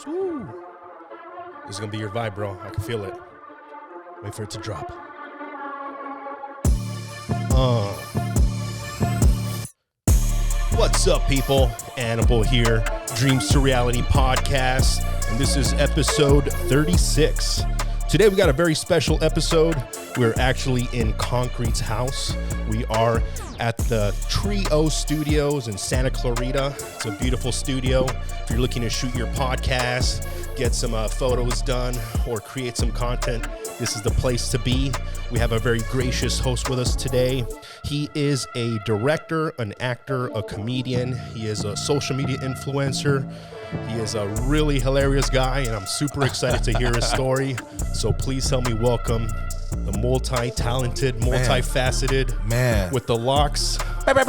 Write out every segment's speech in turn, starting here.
Ooh. This is going to be your vibe, bro. I can feel it. Wait for it to drop. What's up, people? Annibal here, Dreams to Reality podcast, and this is episode 36. Today we got a very special episode. We're actually in Concrete's house. We are at the Trio Studios in Santa Clarita. It's a beautiful studio. If you're looking to shoot your podcast, get some photos done, or create some content, this is the place to be. We have a very gracious host with us today. He is a director, an actor, a comedian. He is a social media influencer. He is a really hilarious guy, and I'm super excited to hear his story. So please help me welcome the multi-talented, multifaceted man with the locks. From, I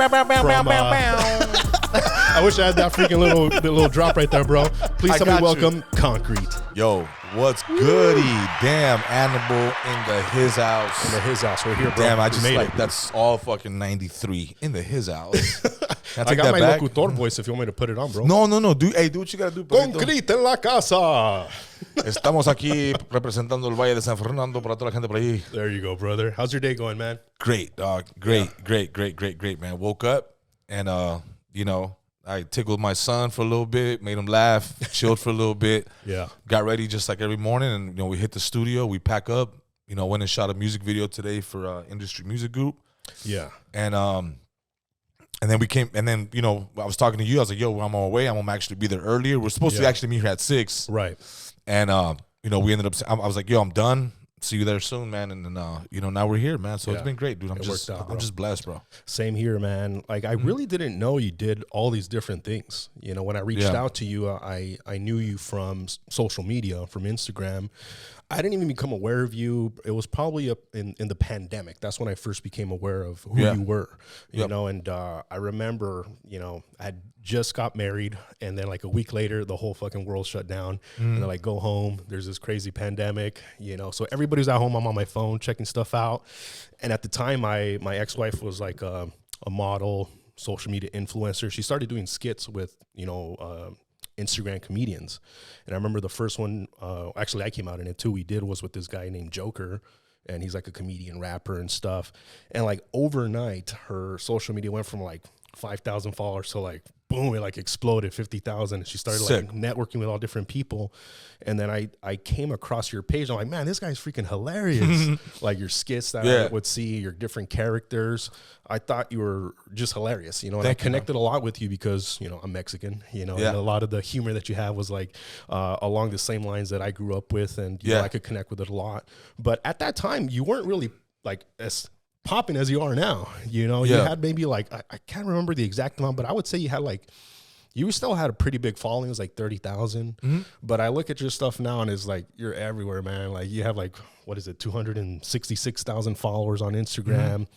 wish I had that freaking little drop right there, bro. Please help me welcome Concrete. Yo, what's goody? Damn, Annibal in the his house. In the his house, right here, bro. Damn, I just like that's all fucking 93 in the his house. I got my locutor voice if you want me to put it on, bro. No. Do what you gotta do. Concrete en la casa. Estamos aquí representando el Valle de San Fernando para toda la gente por ahí. There you go, brother. How's your day going, man? Great, dog. Great, man. Woke up and I tickled my son for a little bit, made him laugh, chilled for a little bit. Yeah. Got ready just like every morning, and we hit the studio, we pack up, went and shot a music video today for Industry Music Group. Yeah. And then we came, and then, I was talking to you. I was like, yo, I'm on my way. I'm going to actually be there earlier. We're supposed to actually meet here at 6. Right. And, we ended up, I was like, yo, I'm done. See you there soon, man. And then, now we're here, man. So it's been great, dude. I'm just blessed, bro. Same here, man. Like, I really didn't know you did all these different things. When I reached out to you, I knew you from social media, from Instagram. I didn't even become aware of you. It was probably in the pandemic. That's when I first became aware of who you were, you know, and I remember, I had just got married, and then like a week later, the whole fucking world shut down, and they're like, go home. There's this crazy pandemic, so everybody's at home. I'm on my phone checking stuff out. And at the time, my ex-wife was like a model, social media influencer. She started doing skits with, Instagram comedians. And I remember the first one, actually I came out in it too, we did was with this guy named Joker, and he's like a comedian rapper and stuff. And like overnight, her social media went from like 5,000 followers to like, boom, it like exploded 50,000. And she started like networking with all different people. And then I came across your page. I'm like, man, this guy's freaking hilarious. Like your skits that I would see, your different characters. I thought you were just hilarious, and I connected a lot with you because, I'm Mexican, and a lot of the humor that you have was like along the same lines that I grew up with, and I could connect with it a lot. But at that time, you weren't really like as popping as you are now. You had maybe like, I can't remember the exact amount, but I would say you had like, you still had a pretty big following. It was like 30,000. But I look at your stuff now and it's like, you're everywhere, man. Like you have like, 266,000 followers on Instagram.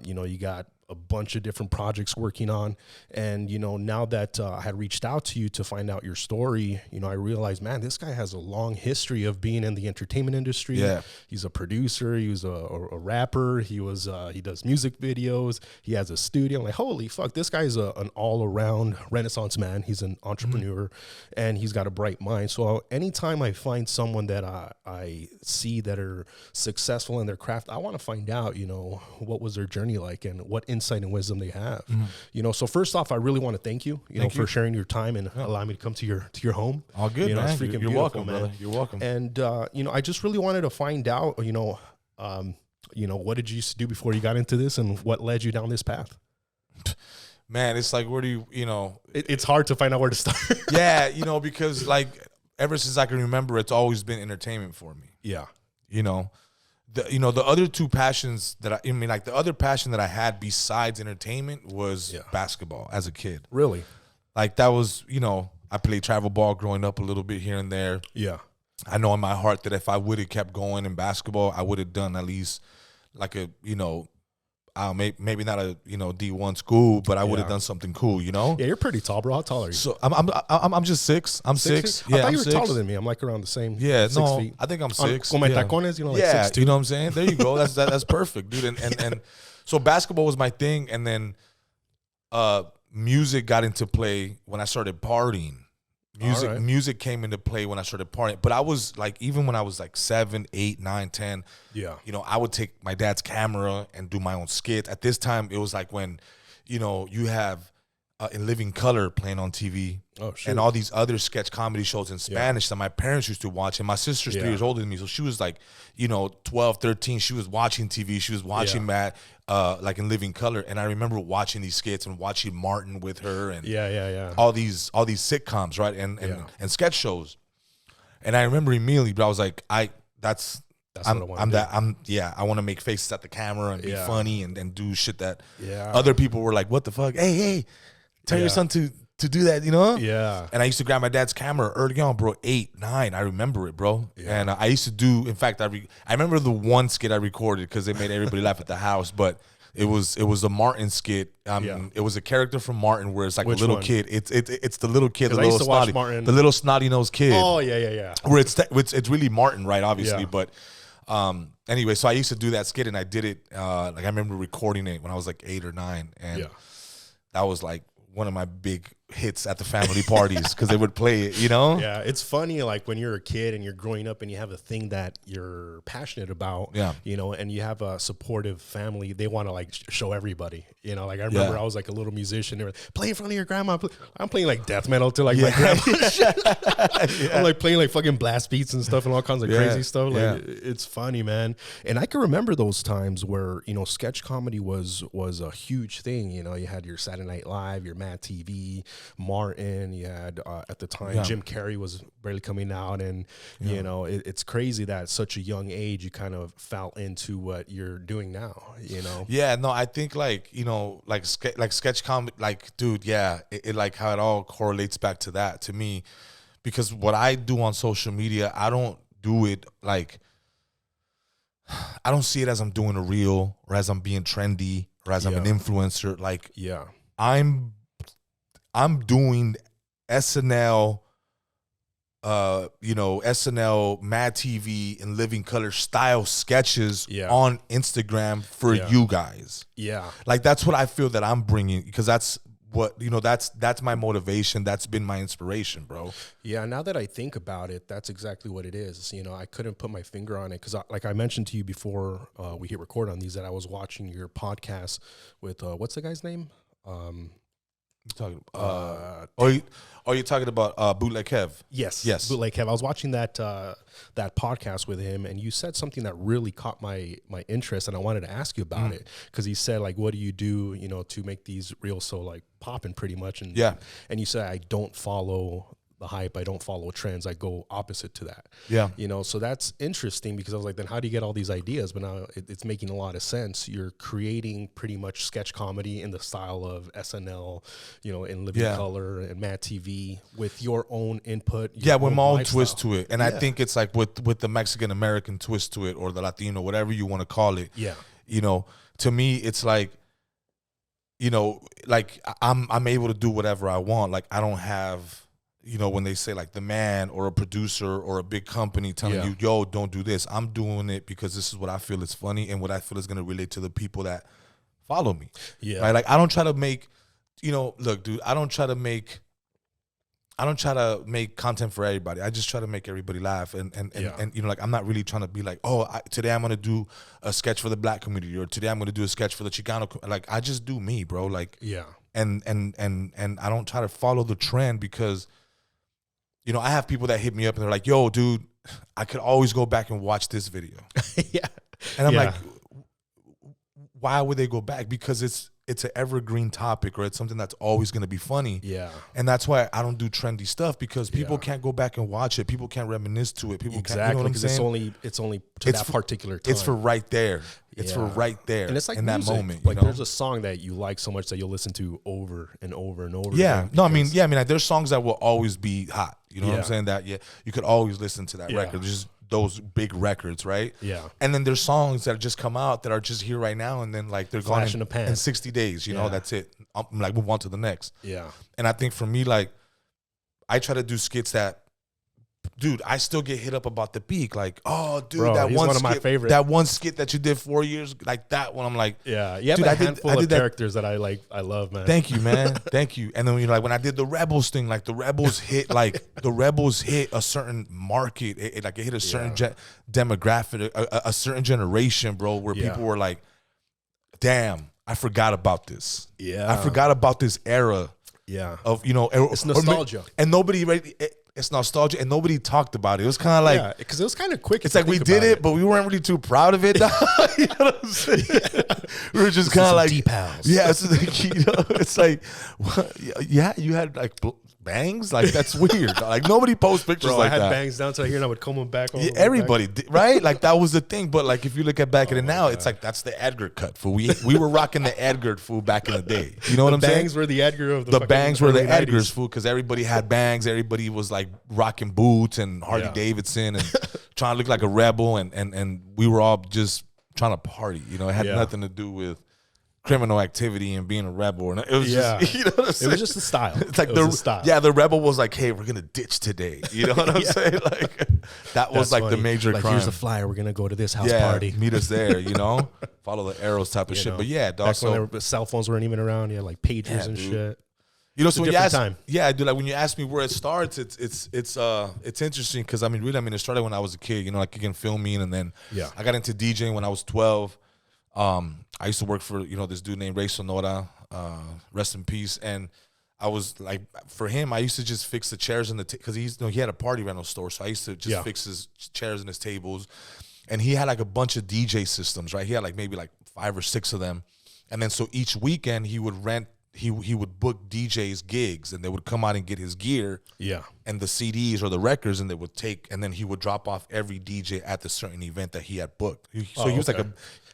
You got a bunch of different projects working on. And, now that I had reached out to you to find out your story, I realized, man, this guy has a long history of being in the entertainment industry. Yeah. He's a producer. He was a rapper. He does music videos. He has a studio. I'm like, holy fuck, this guy's an all-around Renaissance man. He's an entrepreneur, and he's got a bright mind. So anytime I find someone that I see that are successful in their craft, I want to find out, what was their journey like and what insight and wisdom they have. So first off, I really want to thank you, for sharing your time and allowing me to come to your home. All good, man. It's freaking You're welcome, man. Brother. You're welcome. And I just really wanted to find out, what did you used to do before you got into this, and what led you down this path? Man, it's like, where do it's hard to find out where to start. Yeah, because like ever since I can remember, it's always been entertainment for me. Yeah. The other two passions the other passion that I had besides entertainment was basketball as a kid. Really? Like that was, I played travel ball growing up a little bit here and there. Yeah. I know in my heart that if I would have kept going in basketball, I would have done at least like a, maybe not a D1 school, but I would have done something cool, Yeah, you're pretty tall, bro. How tall are you? So I'm just 6. I'm 6. I thought you were taller than me. I'm like around the same. Yeah, 6 feet. I think I'm 6. Con my tacones, like 6'2". You know what I'm saying? There you go. That's perfect, dude. And so basketball was my thing, and then music got into play when I started partying. Music came into play when I started partying. But I was like, even when I was like 7, 8, 9, 10, yeah, you know, I would take my dad's camera and do my own skit. At this time, it was like when, you know, you have In Living Color playing on TV. Oh, shoot. And all these other sketch comedy shows in Spanish that my parents used to watch. And my sister's 3 years older than me, so she was like, you know, 12, 13. She was watching TV. She was watching Matt, like In Living Color. And I remember watching these skits and watching Martin with her and all these sitcoms, right? And sketch shows. And I remember immediately, but I was like, I want to make faces at the camera and be funny and do shit that other people were like, what the fuck? Hey, tell your son to do that, you know? Yeah. And I used to grab my dad's camera early on, bro, 8, 9. I remember it, bro. Yeah. And I used to do, in fact, I remember the one skit I recorded because it made everybody laugh at the house, but it was a Martin skit. It was a character from Martin where it's like Which a little one? kid. It's the little kid, the little snotty nosed kid. Oh, yeah. Where it's really Martin, right? Obviously, but anyway, so I used to do that skit and I did it. Like I remember recording it when I was like 8 or 9, and that was like one of my big hits at the family parties because they would play it, you know? Yeah, it's funny, like when you're a kid and you're growing up and you have a thing that you're passionate about, you know, and you have a supportive family, they want to like show everybody, you know? Like I remember I was like a little musician, they were like, play in front of your grandma. I'm playing like death metal to like my grandma. I'm like playing like fucking blast beats and stuff and all kinds of crazy stuff. Like it's funny, man. And I can remember those times where, you know, sketch comedy was a huge thing. You know, you had your Saturday Night Live, your Mad TV, Martin, you had at the time Jim Carrey was barely coming out, and you know it's crazy that at such a young age you kind of fell into what you're doing now, you know? Yeah, no, I think like, you know, like sketch comedy, like, dude, it like how it all correlates back to that to me, because what I do on social media, I don't do it like, I don't see it as I'm doing a reel or as I'm being trendy or as I'm an influencer. Like, I'm doing SNL, you know, SNL, Mad TV, and Living Color style sketches on Instagram for you guys. Yeah. Like, that's what I feel that I'm bringing, because that's what, you know, that's my motivation. That's been my inspiration, bro. Yeah, now that I think about it, that's exactly what it is. You know, I couldn't put my finger on it because, like I mentioned to you before we hit record on these, that I was watching your podcast with, what's the guy's name? Talking you're talking about Bootleg Kev? Yes, Bootleg Kev. I was watching that podcast with him, and you said something that really caught my interest, and I wanted to ask you about it, because he said, like, what do you do, you know, to make these reels so like popping pretty much? And and you said, I don't follow the hype, I don't follow trends, I go opposite to that. Yeah, you know, so that's interesting, because I was like, then how do you get all these ideas? But now it's making a lot of sense. You're creating pretty much sketch comedy in the style of SNL, you know, in Living Color and Mad TV, with your own input. With my own twist to it. And I think it's like with the Mexican American twist to it, or the Latino, whatever you want to call it. Yeah, you know, to me, it's like, you know, like I'm able to do whatever I want. Like, I don't have, you know, when they say like the man or a producer or a big company telling you, yo, don't do this. I'm doing it because this is what I feel is funny and what I feel is going to relate to the people that follow me. Yeah. Right? Like, I don't try to make, you know, look, dude, I don't try to make content for everybody. I just try to make everybody laugh. And you know, like, I'm not really trying to be like, oh, today I'm going to do a sketch for the black community, or today I'm going to do a sketch for the Chicano. Like, I just do me, bro. Like, and I don't try to follow the trend, because, you know, I have people that hit me up and they're like, yo, dude, I could always go back and watch this video. And I'm like, why would they go back? Because it's an evergreen topic, or it's something that's always going to be funny. Yeah. And that's why I don't do trendy stuff, because people can't go back and watch it. People can't reminisce to it. People can't, you know what I'm saying? It's only to that particular time. It's for right there. It's for right there. And it's like in music, that moment. Like, you know? There's a song that you like so much that you'll listen to over and over and over. Yeah. No, I mean, like, there's songs that will always be hot. You know what I'm saying? That you could always listen to that record. Just those big records, right? Yeah. And then there's songs that just come out that are just here right now, and then like they're flash gone in a pan in 60 days. You know, that's it. I'm like, move on to the next. Yeah. And I think for me, like, I try to do skits that dude, I still get hit up about the beak. Like, oh, dude, Bro, that he's one of skit, my favorite. That one skit that you did 4 years, like that one. I'm like, yeah, you have a handful of characters that I like. I love, man. Thank you, man. Thank you. And then when I did the Rebels thing, like the Rebels hit a certain market. It hit a certain demographic, a certain generation, bro, where people were like, damn, I forgot about this. Yeah, I forgot about this era. Yeah, of it's nostalgia, and nobody really. It's nostalgia, and nobody talked about it. It was kind of like, because it was kind of quick. It's like we did it, but we weren't really too proud of it. You know what I'm saying? We were just kind of like deep house. Yeah, it's like, yeah, you had like bangs, like that's weird. Like nobody posts pictures like that. I had bangs down to here, and I would comb them back. Everybody did, right? Like that was the thing. But like if you look at back in it now, it's like that's the Edgar cut. Fool. We were rocking the Edgar fool back in the day. You know what I'm saying? The bangs were the Edgar of the bangs were the Edgars fool, because everybody had bangs. Everybody was like rocking boots and Harley Davidson and trying to look like a rebel, and we were all just trying to party. You know, it had nothing to do with criminal activity and being a rebel. And it was just, you know what I'm saying? It was just the style. It's like the style. Yeah, the rebel was like, hey, we're gonna ditch today. You know what I'm saying? Like that was like funny. The major crime. Here's a flyer. We're gonna go to this house party. Meet us there. You know, follow the arrows type of shit. But yeah, dog. When cell phones weren't even around. Yeah, like pagers and shit. You know, so when you ask, dude, like when you ask me where it starts, it's interesting because I mean, really, it started when I was a kid. You know, like again, filming, and then I got into DJing when I was 12. I used to work for this dude named Ray Sonora, rest in peace, and I was like, for him, I used to just fix the chairs in the because he had a party rental store, so I used to just fix his chairs and his tables, and he had like a bunch of DJ systems, right? He had like maybe like 5 or 6 of them, and then so each weekend he would rent. He would book DJs gigs, and they would come out and get his gear, and the CDs or the records, and they would take, and then he would drop off every DJ at the certain event that he had booked. So he was like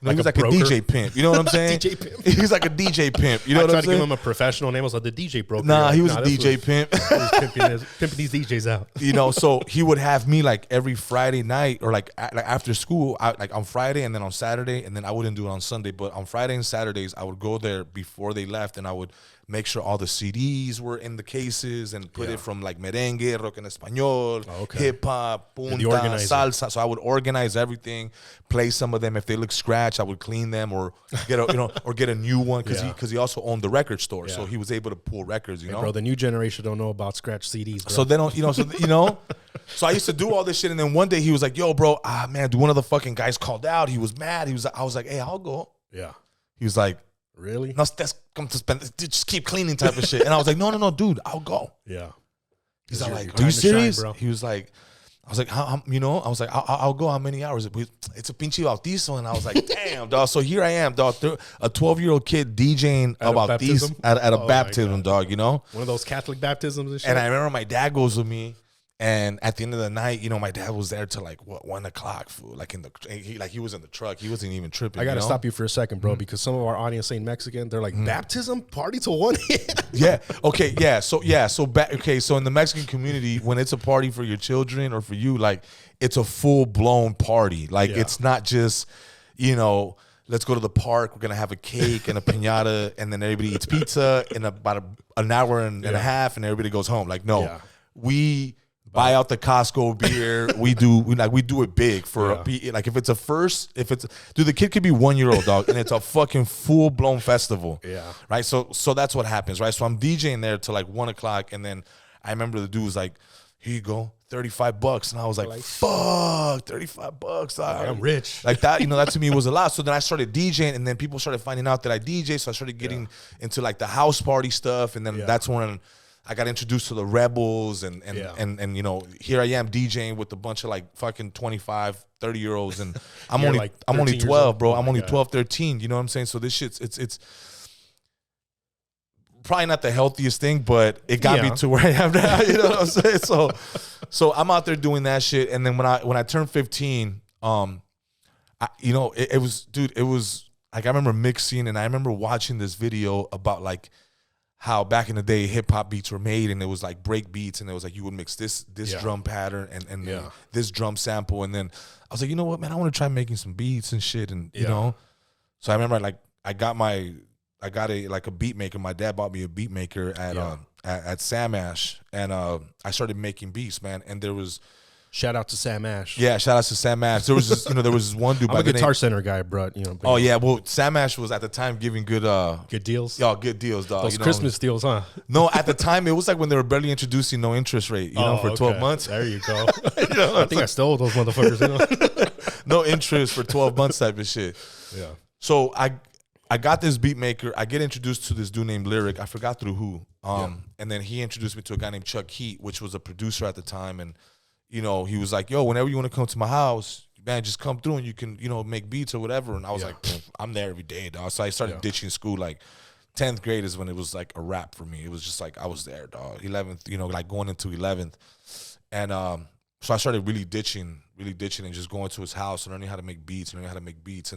he was like a DJ pimp. You know what I'm saying? DJ pimp. He was like a DJ pimp. You know what I'm saying? I tried to give him a professional name. I was like the DJ broker. Nah, he was a DJ pimp. He was pimping these DJs out. You know, so he would have me like every Friday night or like after school, like on Friday and then on Saturday, and then I wouldn't do it on Sunday, but on Friday and Saturdays I would go there before they left, and I would make sure all the CDs were in the cases and put it from like merengue, rock en español, hip hop, punta, salsa. So I would organize everything, play some of them. If they look scratched, I would clean them or get a or get a new one because he also owned the record store, so he was able to pull records. You know, bro, the new generation don't know about scratch CDs. Bro. So they don't, So I used to do all this shit, and then one day he was like, "Yo, bro, man, one of the fucking guys called out. He was mad. I was like, hey, I'll go. Yeah. He was like, really? No, that's come to spend. Just keep cleaning type of shit. And I was like, no, dude, I'll go. Yeah. He's like, are you serious? Shine, bro. He was like, I was like, how, I was like, I'll go. How many hours? It's a pinche bautizo. And I was like, damn, dog. So here I am, dog. A 12-year-old kid DJing about these at a baptism, dog. You know, one of those Catholic baptisms and shit. And I remember my dad goes with me. And at the end of the night, my dad was there till like 1 o'clock, fool. Like he was in the truck. He wasn't even tripping. I gotta stop you for a second, bro, because some of our audience ain't Mexican. They're like, baptism party to 1 Yeah. Okay. Yeah. So So in the Mexican community, when it's a party for your children or for you, like it's a full blown party. Like it's not just let's go to the park. We're gonna have a cake and a piñata, and then everybody eats pizza in about an hour and a half, and everybody goes home. Like we buy out the Costco beer. We do it big for like if it's the kid could be 1-year-old, dog, and it's a fucking full blown festival. Yeah. Right. So that's what happens, right? So I'm DJing there till like 1 o'clock, and then I remember the dude was like, "Here you go, $35," and I was like, "Fuck, $35." I'm rich. Like that, that to me was a lot. So then I started DJing, and then people started finding out that I DJ. So I started getting into like the house party stuff, and then that's when I got introduced to the Rebels and here I am DJing with a bunch of like fucking 25, 30-year-olds, and I'm only 12, bro. I'm only 12, 13. You know what I'm saying? So this shit's it's probably not the healthiest thing, but it got me to where I am now. You know what I'm saying? So I'm out there doing that shit, and then when I turned 15, it was like I remember mixing, and I remember watching this video about like how back in the day hip hop beats were made, and it was like break beats, and it was like you would mix this drum pattern and this drum sample, and then I was like, you know what, man, I want to try making some beats and shit, and you know, so I remember I got a beat maker. My dad bought me a beat maker at Sam Ash, and I started making beats, man. And there was shout out to Sam Ash. Yeah, shout out to Sam Ash. There was this, there was this one dude. I'm a Guitar Center guy, bro. Oh yeah, well Sam Ash was at the time giving good deals. Yeah, good deals, dog. Those Christmas deals, huh? No, at the time it was like when they were barely introducing no interest rate, for 12 months. There you go. I think I stole those motherfuckers. No interest for 12 months type of shit. Yeah. So I got this beat maker. I get introduced to this dude named Lyric. I forgot through who. And then he introduced me to a guy named Chuck Heat, which was a producer at the time. And, he was like, yo, whenever you want to come to my house, man, just come through and you can, make beats or whatever. And I was like, I'm there every day, dog. So I started ditching school. Like 10th grade is when it was like a wrap for me. It was just like I was there, dog. 11th, like going into 11th. And so I started really ditching and just going to his house and learning how to make beats. And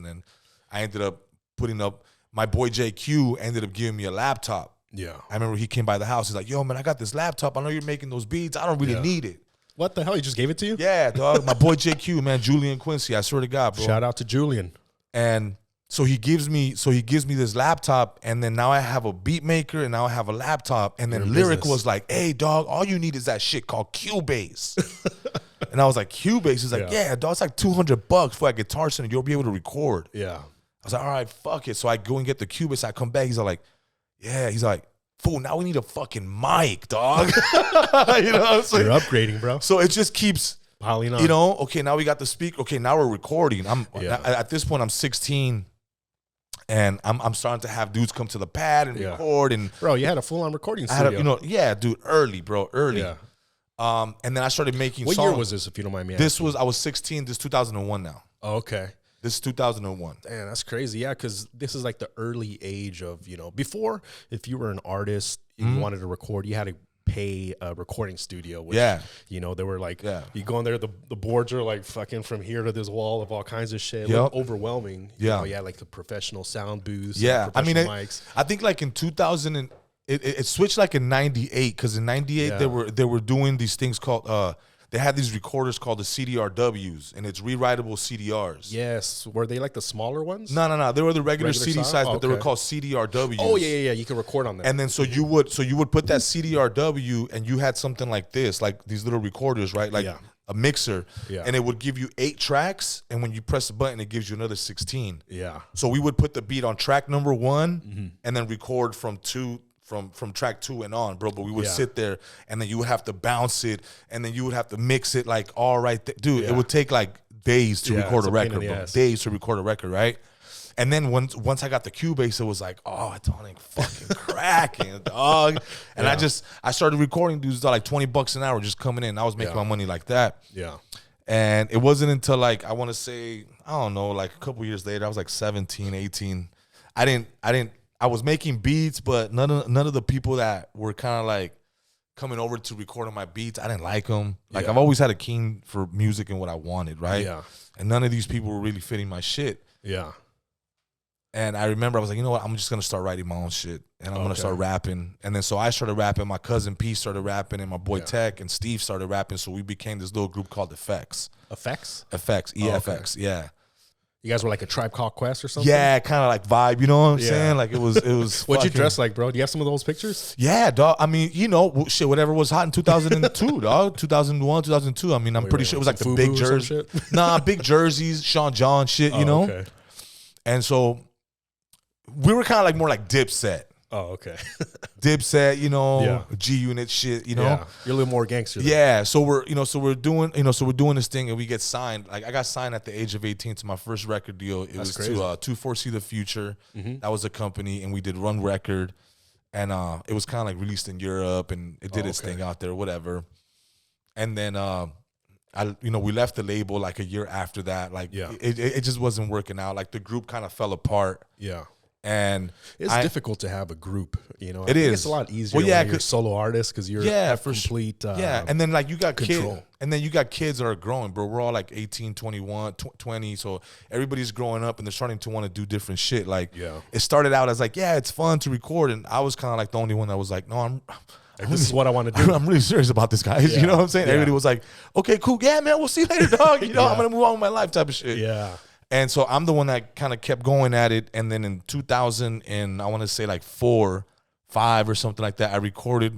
then I ended up putting up, my boy JQ ended up giving me a laptop. Yeah. I remember he came by the house. He's like, yo, man, I got this laptop. I know you're making those beats. I don't really need it. What the hell? He just gave it to you? Yeah, dog. My boy JQ, man, Julian Quincy. I swear to God, bro. Shout out to Julian. And so he gives me this laptop, and then now I have a beat maker, and now I have a laptop. And then Lyric was like, hey, dog, all you need is that shit called Cubase. And I was like, Cubase? He's like, yeah, dog, it's like $200 for a Guitar Center. You'll be able to record. Yeah. I was like, all right, fuck it. So I go and get the Cubase. I come back. He's like, yeah. He's like, fool, now we need a fucking mic, dog. You know what I'm saying? You're upgrading, bro. So it just keeps piling on. Okay, now we got the speaker. Okay, now we're recording. At this point, I'm 16, and I'm starting to have dudes come to the pad and record. And bro, you had a full-on recording studio. Dude, early. Yeah. And then I started making What songs. year was this, if you don't mind me asking? I was 16. This is 2001 now. Oh, okay. This is 2001. Damn, that's crazy. Yeah, because this is like the early age of, before, if you were an artist and you wanted to record, you had to pay a recording studio. Which, they were like, you go in there, the boards are like fucking from here to this wall of all kinds of shit. Like overwhelming. You had like the professional sound booths. Yeah. I mean, mics. I think like in 2000, it switched like in 98, because in 98 they were doing these things called, they had these recorders called the CDRWs, and it's rewritable CDRs. Yes. Were they like the smaller ones? No. They were the regular CD size, but they were called CDRWs. Oh, yeah. You can record on them. And then so you would put that CDRW, and you had something like this, like these little recorders, right? Like a mixer. Yeah. And it would give you 8 tracks, and when you press the button, it gives you another 16. Yeah. So we would put the beat on track number 1, and then record from track 2 and on, bro. But we would sit there, and then you would have to bounce it, and then you would have to mix it like all right there. Dude, it would take like days to record a record, bro. Days to record a record, right? And then once I got the Cubase, it was like, oh, it's on like fucking cracking, dog. And I started recording dudes like $20 an hour just coming in. I was making my money like that. Yeah. And it wasn't until like, I want to say, I don't know, like a couple years later, I was like 17, 18. I was making beats, but none of the people that were kind of like coming over to record on my beats, I didn't like them. Like I've always had a keen for music and what I wanted, right? Yeah. And none of these people were really fitting my shit. Yeah. And I remember I was like, you know what? I'm just gonna start writing my own shit, and I'm gonna start rapping. And then so I started rapping. My cousin P started rapping, and my boy Tech and Steve started rapping. So we became this little group called Effects. Effects? Effects. EFX. Yeah. You guys were like a Tribe Called Quest or something? Yeah, kind of like vibe, you know what I'm saying? Like it was What'd you dress like, bro? Do you have some of those pictures? Yeah, dog. I mean, shit, whatever was hot in 2002, dog. 2001, 2002. I mean, I'm pretty sure it was like the big jerseys. Nah, big jerseys, Sean John shit, you know? Okay. And so we were kind of like more like Dipset. Oh, okay. Dipset, G Unit shit, Yeah. You're a little more gangster. Yeah. So we're doing this thing, and we get signed. Like I got signed at the age of 18 to my first record deal. It was crazy. To 247 The Future. That was a company, and we did Run Record, and it was kind of like released in Europe, and it did its thing out there, whatever. And then we left the label like a year after that. Like it just wasn't working out. Like the group kind of fell apart. Yeah. And it's difficult to have a group, It I think is. It's a lot easier when you're a solo artist because you're complete. And then like you got control. kids, and then you got kids that are growing, bro. We're all like 18, 21, 20, so everybody's growing up and they're starting to want to do different shit. Like it started out as like, it's fun to record, and I was kind of like the only one that was like, no, this is what I want to do. I'm really serious about this, guys. You know what I'm saying? Everybody was like, okay, cool, man, we'll see you later, dog. I'm gonna move on with my life, type of shit. Yeah. And so I'm the one that kind of kept going at it. And then in 2000, and I want to say like 4, 5 or something like that. I recorded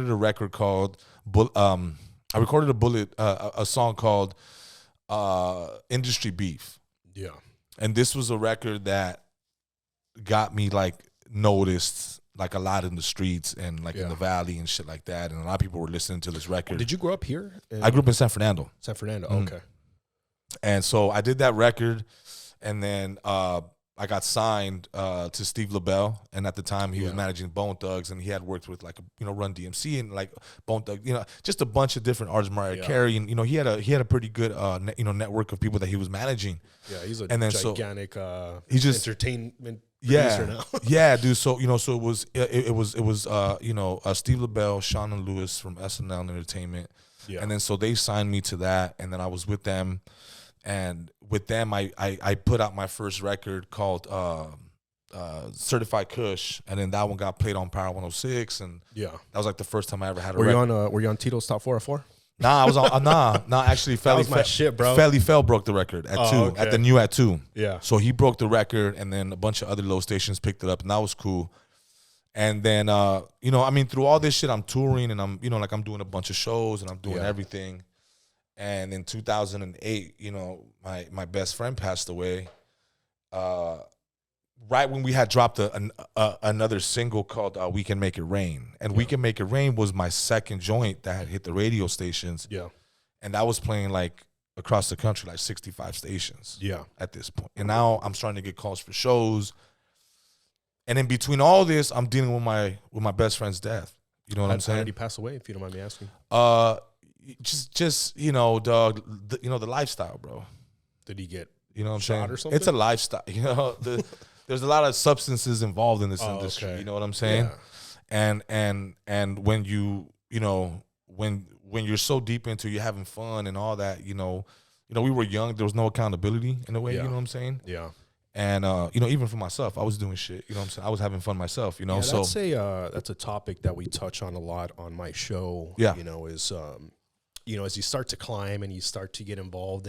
a record called I recorded a song called Industry Beef. Yeah. And this was a record that got me like noticed like a lot in the streets and like in the valley and shit like that. And a lot of people were listening to this record. Did you grow up here? I grew up in San Fernando. San Fernando, okay. And so I did that record, and then I got signed to Steve LaBelle, and at the time he was managing Bone Thugs, and he had worked with like Run DMC and like Bone Thugs, just a bunch of different artists, Mariah Carey, and he had a pretty good network of people that he was managing. Yeah, he's a gigantic he's just entertainment producer now. Yeah, dude. So so it was Steve LaBelle, Sean and Lewis from SNL Entertainment, and then so they signed me to that, and then I was with them. And with them, I put out my first record called Certified Kush, and then that one got played on Power 106, and that was like the first time I ever had a record. Were you on Tito's Top 404? Nah, I was on actually that was my shit, bro. Felly Fell broke the record at 2, okay. at the new at 2. Yeah. So he broke the record, and then a bunch of other low stations picked it up, and that was cool. And then through all this shit, I'm touring, and I'm I'm doing a bunch of shows, and I'm doing everything. And in 2008, my best friend passed away. Right when we had dropped another single called "We Can Make It Rain," and "We Can Make It Rain" was my second joint that had hit the radio stations. Yeah, and that was playing like across the country, like 65 stations. Yeah, at this point, and now I'm starting to get calls for shows. And in between all this, I'm dealing with my best friend's death. You know what I'm saying? How did he pass away, if you don't mind me asking? Just dog, the lifestyle, bro. Did he get what I'm shot saying? or something? It's a lifestyle. There's a lot of substances involved in this industry. Okay. You know what I'm saying? Yeah. And when when you're so deep into you having fun and all that, we were young. There was no accountability in a way. You know what I'm saying? Yeah. And even for myself, I was doing shit. You know what I'm saying? I was having fun myself. Yeah, that's a topic that we touch on a lot on my show. Yeah. Is as you start to climb and you start to get involved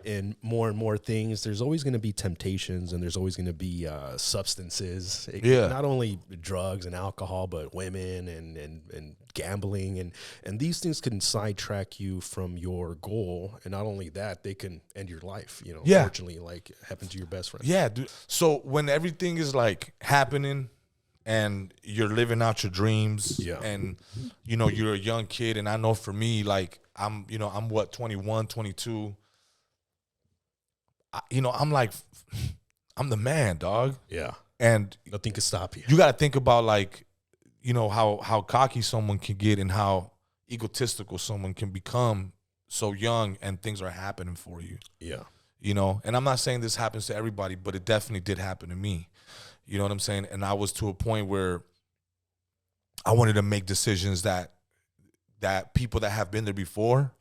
in more and more things, there's always going to be temptations, and there's always going to be substances. Not only drugs and alcohol, but women and gambling, and these things can sidetrack you from your goal. And not only that, they can end your life. Unfortunately, like happened to your best friend. Yeah, dude. So when everything is like happening, and you're living out your dreams, and you're a young kid, and I know for me, like I'm 21, 22. I'm like, I'm the man, dog. Yeah, and nothing can stop you. You got to think about like, how cocky someone can get and how egotistical someone can become so young, and things are happening for you. Yeah, and I'm not saying this happens to everybody, but it definitely did happen to me. You know what I'm saying? And I was to a point where I wanted to make decisions that people that have been there before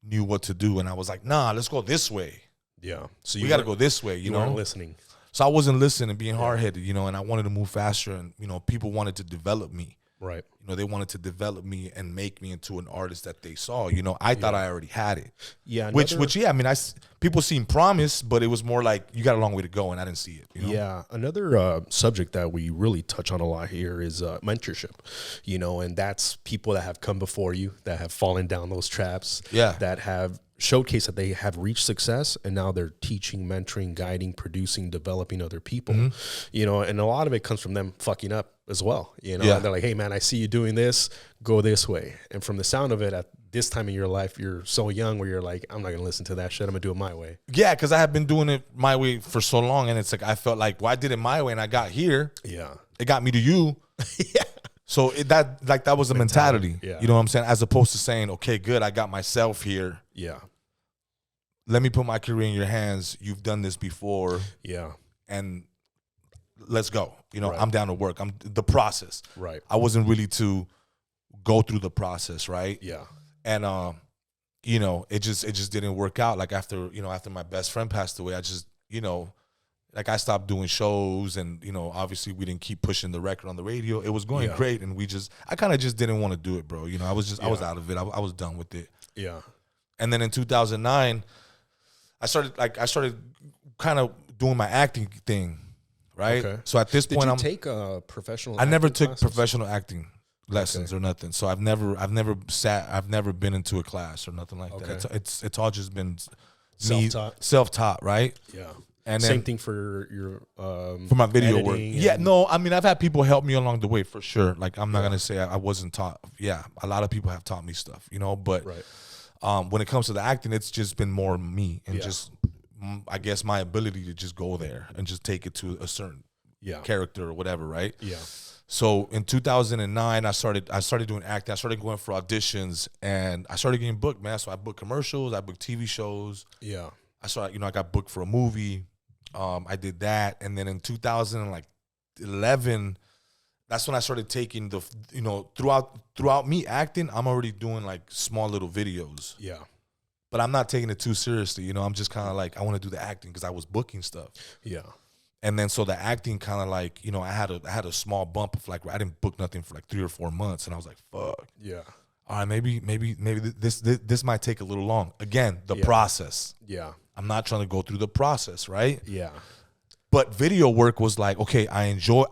knew what to do. And I was like, nah, let's go this way. Yeah. So we got to go this way, you know? weren't listening. So I wasn't listening and being hard-headed, and I wanted to move faster, and, people wanted to develop me. Right. They wanted to develop me and make me into an artist that they saw. I thought I already had it. Yeah. People seen promise, but it was more like you got a long way to go, and I didn't see it. Yeah. Another subject that we really touch on a lot here is mentorship. And that's people that have come before you, that have fallen down those traps. Yeah. That have showcase that they have reached success, and now they're teaching, mentoring, guiding, producing, developing other people. And a lot of it comes from them fucking up as well. And they're like, hey man, I see you doing this, go this way. And from the sound of it, at this time in your life, you're so young where you're like, I'm not gonna listen to that shit, I'm gonna do it my way. Yeah, because I have been doing it my way for so long, and it's like I felt like, well, I did it my way and I got here. Yeah. It got me to you. Yeah. So that was the mentality. Yeah. You know what I'm saying? As opposed to saying, okay, good, I got myself here. Yeah. Let me put my career in your hands. You've done this before. Yeah. And let's go. Right. I'm down to work. I'm the process. Right. I wasn't really to go through the process, right? Yeah. And it just didn't work out. Like after my best friend passed away, I just, like I stopped doing shows, and obviously we didn't keep pushing the record on the radio. It was going great, and I kind of just didn't want to do it, bro. I was out of it. I was done with it. Yeah. And then in 2009, I started kind of doing my acting thing, right? Okay. So at this Did point, you take a professional? I never took classes? professional acting lessons or nothing. So I've never been into a class or nothing like that. It's all just been self-taught, right? Yeah. And same then, thing for your for my video work. Yeah, no, I mean I've had people help me along the way for sure. Like I'm not gonna say I wasn't taught. Yeah, a lot of people have taught me stuff, but when it comes to the acting, it's just been more me and just I guess my ability to just go there and just take it to a certain character or whatever, right? Yeah. So in 2009, I started doing acting. I started going for auditions, and I started getting booked, man. So I booked commercials, I booked TV shows. Yeah. I started, I got booked for a movie. I did that, and then in 2011, that's when I started taking the, throughout me acting, I'm already doing like small little videos. Yeah. But I'm not taking it too seriously, I'm just kind of like I want to do the acting because I was booking stuff. Yeah. And then so the acting kind of like, I had a small bump of like I didn't book nothing for like 3 or 4 months, and I was like, fuck. Yeah. All right, maybe this might take a little long. Again, the process. Yeah. I'm not trying to go through the process, right? Yeah. But video work was like, okay, I enjoy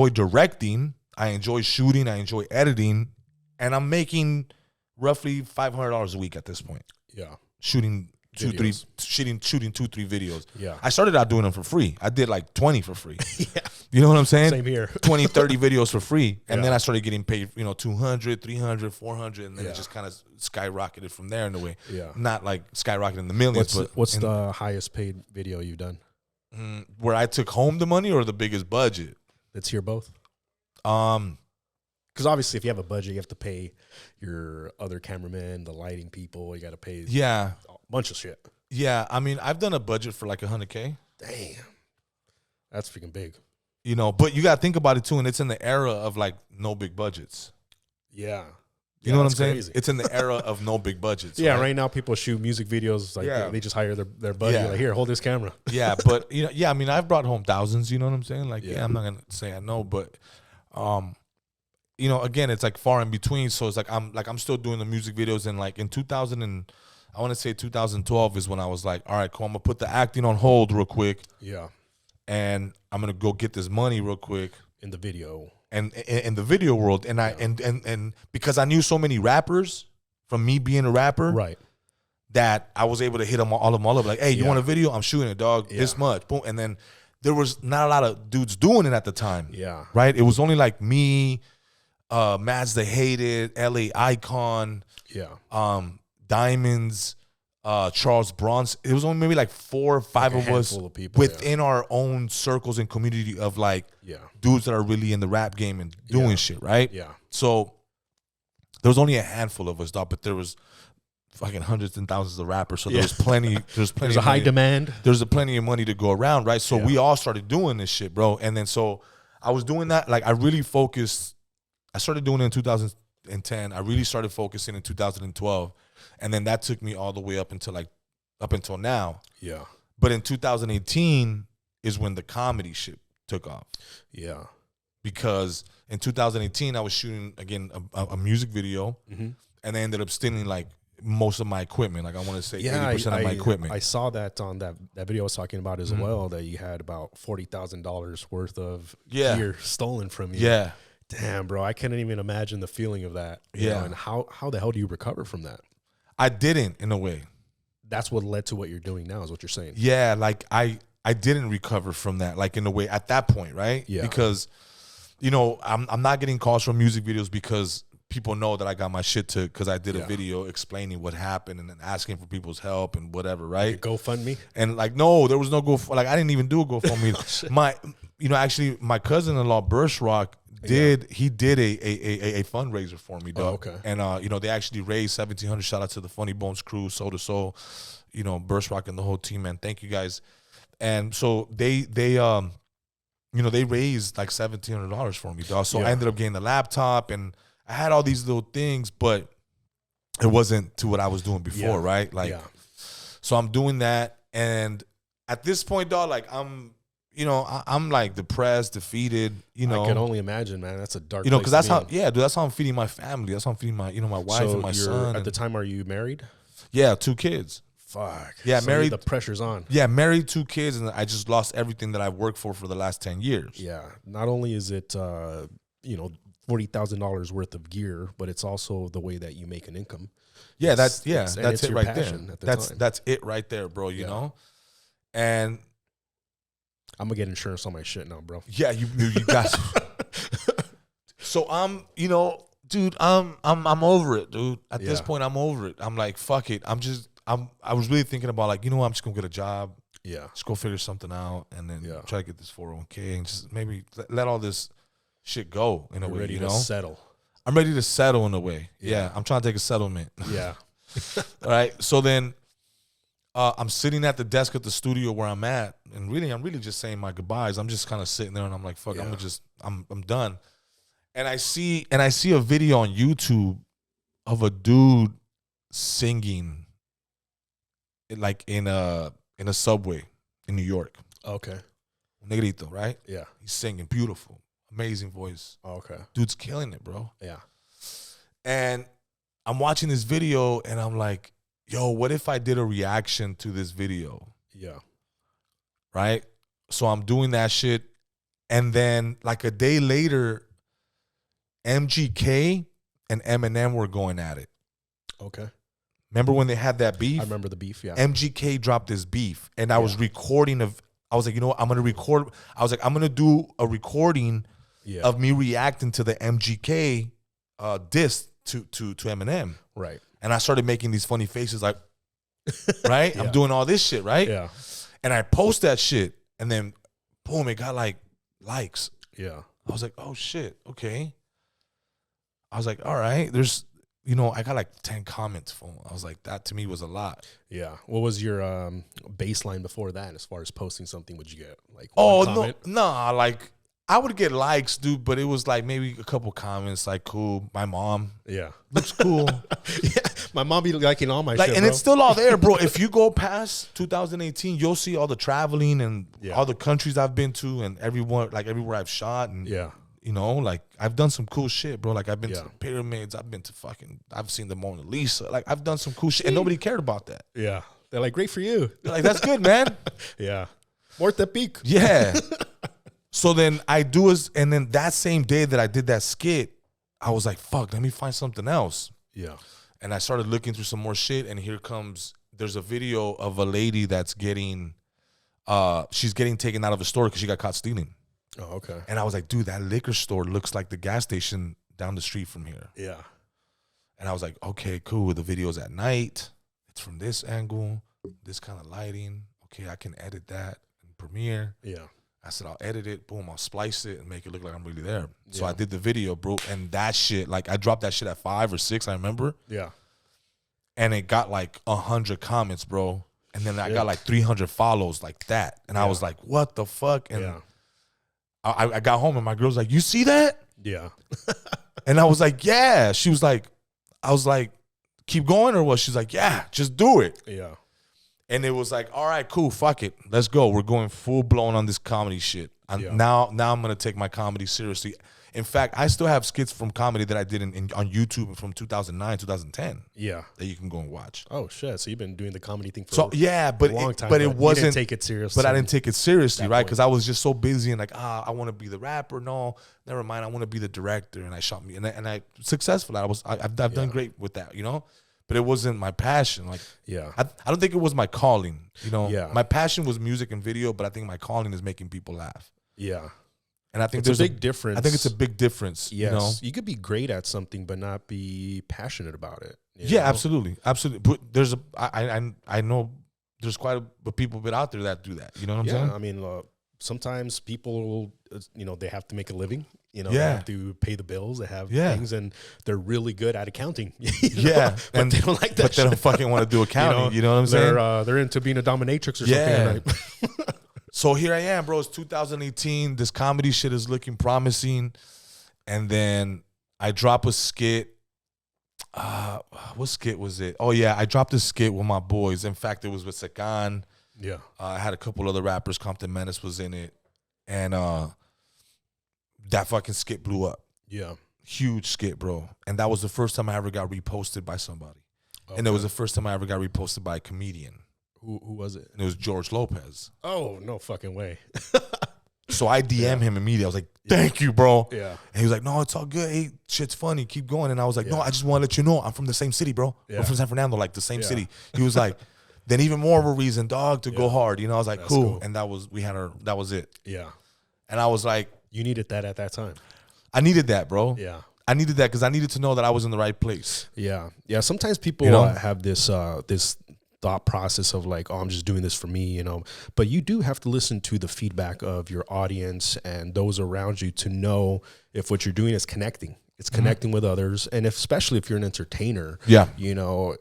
directing, I enjoy shooting, I enjoy editing, and I'm making roughly $500 a week at this point. Yeah. Shooting 2-3 videos. Yeah. I started out doing them for free. I did like 20 for free. Yeah. You know what I'm saying? Same here. 20, 30 videos for free. And then I started getting paid, 200, 300, 400, and then it just kind of skyrocketed from there in a way. Yeah. Not like skyrocketed in the millions, what's the highest paid video you've done? Where I took home the money or the biggest budget? Let's hear both. Because obviously, if you have a budget, you have to pay your other cameramen, the lighting people. You got to pay a bunch of shit. Yeah, I mean, I've done a budget for like $100K. Damn, that's freaking big. But you got to think about it too, and it's in the era of like no big budgets. Yeah. You know what I'm saying? Crazy. It's in the era of no big budgets. Yeah, right now people shoot music videos like they just hire their buddy. Like, here, hold this camera. Yeah, but I mean, I've brought home thousands. You know what I'm saying? Like, I'm not gonna say I know, but again, it's like far in between. So it's like I'm still doing the music videos, and like in 2012 is when I was like, all right, cool, I'm gonna put the acting on hold real quick. Yeah. And I'm gonna go get this money real quick in the video. And in the video world, and and because I knew so many rappers from me being a rapper, right, that I was able to hit them all up like, hey, you want a video? I'm shooting it, dog. This much, boom. And then there was not a lot of dudes doing it at the time. Yeah, right. It was only like me, Mads the Hated, LA Icon, Diamonds, Charles Bronson. It was only maybe like 4 or 5 of us people, within our own circles and community of like dudes that are really in the rap game and doing shit, right? Yeah. So there was only a handful of us, dog, but there was fucking hundreds and thousands of rappers. So there was plenty. There's a high demand. There's plenty of money to go around, right? So we all started doing this shit, bro. And then so I was doing that. Like I really focused. I started doing it in 2010. I really started focusing in 2012. And then that took me all the way up until now. Yeah. But in 2018 is when the comedy shit took off. Yeah. Because in 2018 I was shooting again a music video, and I ended up stealing like most of my equipment. Like I want to say 80% of my equipment. I saw that on that video I was talking about as well, that you had about $40,000 worth of gear stolen from you. Yeah. Damn, bro, I can't even imagine the feeling of that. You know, and how the hell do you recover from that? I didn't, in a way. That's what led to what you're doing now, is what you're saying. Yeah, like I didn't recover from that, like in a way at that point, right? Yeah. Because, I'm not getting calls from music videos because people know that I got my shit took because I did a video explaining what happened and then asking for people's help and whatever, right? GoFundMe? And like, no, there was no like I didn't even do a GoFundMe. Actually, my cousin-in-law, Burst Rock, did a fundraiser for me, dog. Oh, okay. And they actually raised $1,700. Shout out to the Funny Bones crew, Soul to Soul, Burst Rock and the whole team, man. Thank you guys. And so they raised like $1,700 for me, dog. So I ended up getting the laptop, and I had all these little things, but it wasn't to what I was doing before, right? Like, so I'm doing that, and at this point, dog, like I'm like depressed, defeated. I can only imagine, man. That's a dark. Because that's how, dude. That's how I'm feeding my family. That's how I'm feeding my, my wife and my son. At the time, are you married? Yeah, 2 kids. Fuck. Yeah, so married. The pressure's on. Yeah, married, 2 kids, and I just lost everything that I've worked for the last 10 years. Yeah. Not only is it, $40,000 worth of gear, but it's also the way that you make an income. Yeah, that's it right there. That's it right there, bro. You know, and I'm gonna get insurance on my shit now, bro. Yeah, you got. So dude, I'm over it, dude. At this point, I'm over it. I'm like, fuck it. I was really thinking about like, I'm just gonna get a job. Yeah. Just go figure something out, and then try to get this 401k and just maybe let all this shit go in a way. Ready to settle. I'm ready to settle in a way. Yeah, I'm trying to take a settlement. Yeah. All right. So then, I'm sitting at the desk at the studio where I'm at, and I'm really just saying my goodbyes. I'm just kind of sitting there, and I'm like, fuck, I'm done. And I see a video on YouTube of a dude singing, like in a subway in New York. Okay. Negrito, right? Yeah. He's singing, beautiful, amazing voice. Okay. Dude's killing it, bro. Yeah. And I'm watching this video, and I'm like, yo, what if I did a reaction to this video? Yeah. Right? So I'm doing that shit. And then like a day later, MGK and Eminem were going at it. Okay. Remember when they had that beef? I remember the beef, yeah. MGK dropped this beef. And I was recording I was like, you know what? I'm going to record. I was like, I'm going to do a recording of me reacting to the MGK diss to Eminem. Right. And I started making these funny faces like, right? I'm doing all this shit, right? Yeah. And I post that shit, and then boom, it got like likes. Yeah. I was like, oh shit, okay. I was like, all right, there's, I got like 10 comments for him. I was like, that to me was a lot. Yeah. What was your baseline before that as far as posting something? Would you get like one comment? No, like I would get likes, dude, but it was like maybe a couple comments, like cool. My mom, looks cool. Yeah, my mom be liking all my shit, and bro. it's still all there, bro. If you go past 2018, you'll see all the traveling and all the countries I've been to, and everywhere I've shot, and like I've done some cool shit, bro. Like I've been to the pyramids, I've seen the Mona Lisa, like I've done some cool shit, and nobody cared about that. Yeah, they're like, great for you. They're like, that's good, man. Yeah, worth the peak. Yeah. So then and then that same day that I did that skit, I was like, fuck, let me find something else. Yeah. And I started looking through some more shit, and there's a video of a lady that's she's getting taken out of a store because she got caught stealing. Oh, okay. And I was like, dude, that liquor store looks like the gas station down the street from here. Yeah. And I was like, okay, cool. The video's at night. It's from this angle, this kind of lighting. Okay, I can edit that in Premiere. Yeah. I said, I'll edit it, boom, I'll splice it and make it look like I'm really there. So I did the video, bro, and that shit, like I dropped that shit at 5 or 6, I remember. Yeah. And it got like 100 comments, bro. And then I got like 300 follows like that. And I was like, what the fuck? And I got home and my girl's like, you see that? Yeah. And I was like, yeah. I was like, keep going or what? She's like, yeah, just do it. Yeah. And it was like, all right, cool, fuck it. Let's go. We're going full blown on this comedy shit. Now I'm going to take my comedy seriously. In fact, I still have skits from comedy that I did on YouTube from 2009, 2010. Yeah. That you can go and watch. Oh, shit. So you've been doing the comedy thing for a long time. But it wasn't. You didn't take it seriously. But I didn't take it seriously, right? Because I was just so busy and like, I want to be the rapper. No, never mind. I want to be the director. And I shot me. And I successful. I've done great with that, But it wasn't my passion. Like, I don't think it was my calling. My passion was music and video, but I think my calling is making people laugh. Yeah. And I think there's a big difference. I think it's a big difference. Yes. You could be great at something, but not be passionate about it. Yeah, absolutely. Absolutely. But I know there's quite a people out there that do that. You know what I'm saying? I mean, sometimes people, they have to make a living. They have to pay the bills. They have things, and they're really good at accounting. But they don't like that. But they don't fucking want to do accounting. You know what I'm saying? They're into being a dominatrix or something. So here I am, bro. It's 2018. This comedy shit is looking promising, and then I drop a skit. What skit was it? Oh yeah, I dropped a skit with my boys. In fact, it was with Sakan. Yeah, I had a couple other rappers. Compton Menace was in it, and that fucking skit blew up. Yeah. Huge skit, bro. And that was the first time I ever got reposted by somebody. and it was the first time I ever got reposted by a comedian. Who was it? And it was George Lopez. Oh, no fucking way. So I DM him immediately. I was like, thank you, bro. Yeah. And he was like, no, it's all good. Hey, shit's funny. Keep going. And I was like, no, I just want to let you know I'm from the same city, bro. I'm from San Fernando, like the same city. He was like, then even more of a reason, dog, to go hard. You know, I was like, cool. And that was it. Yeah. And I was like, you needed that at that time. I needed that, bro. Yeah. I needed that because I needed to know that I was in the right place. Yeah. Yeah. Sometimes people have this this thought process of like, oh, I'm just doing this for me, you know. But you do have to listen to the feedback of your audience and those around you to know if what you're doing is connecting. It's connecting with others, and especially if you're an entertainer, you know,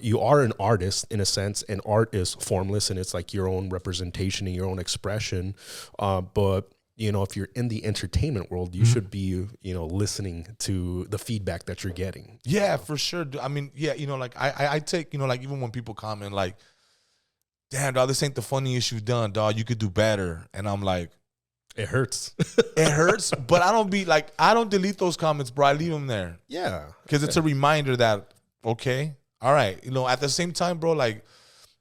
you are an artist in a sense, and art is formless, and it's like your own representation and your own expression. But you know, if you're in the entertainment world, you should be, you know, listening to the feedback that you're getting. Yeah, for sure. I mean, yeah, you know, like I take, you know, like even when people comment like, damn, dog, this ain't the funniest you've done, dog. You could do better. And I'm like, it hurts. It hurts, but I don't delete those comments, bro. I leave them there. Yeah. Because it's a reminder that, okay, all right. You know, at the same time, bro, like,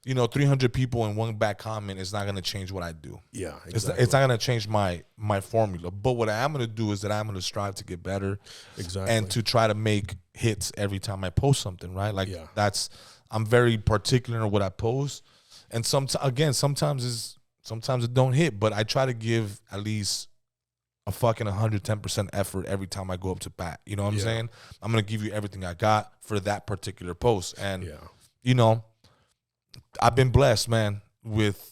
you know, 300 people in one bad comment is not going to change what I do. Yeah, exactly. It's not going to change my formula. But what I am going to do is that I'm going to strive to get better. Exactly. And to try to make hits every time I post something, right? Like I'm very particular on what I post. And sometimes it don't hit, but I try to give at least a fucking 110% effort every time I go up to bat. You know what I'm saying? I'm going to give you everything I got for that particular post. And, you know, I've been blessed, man, with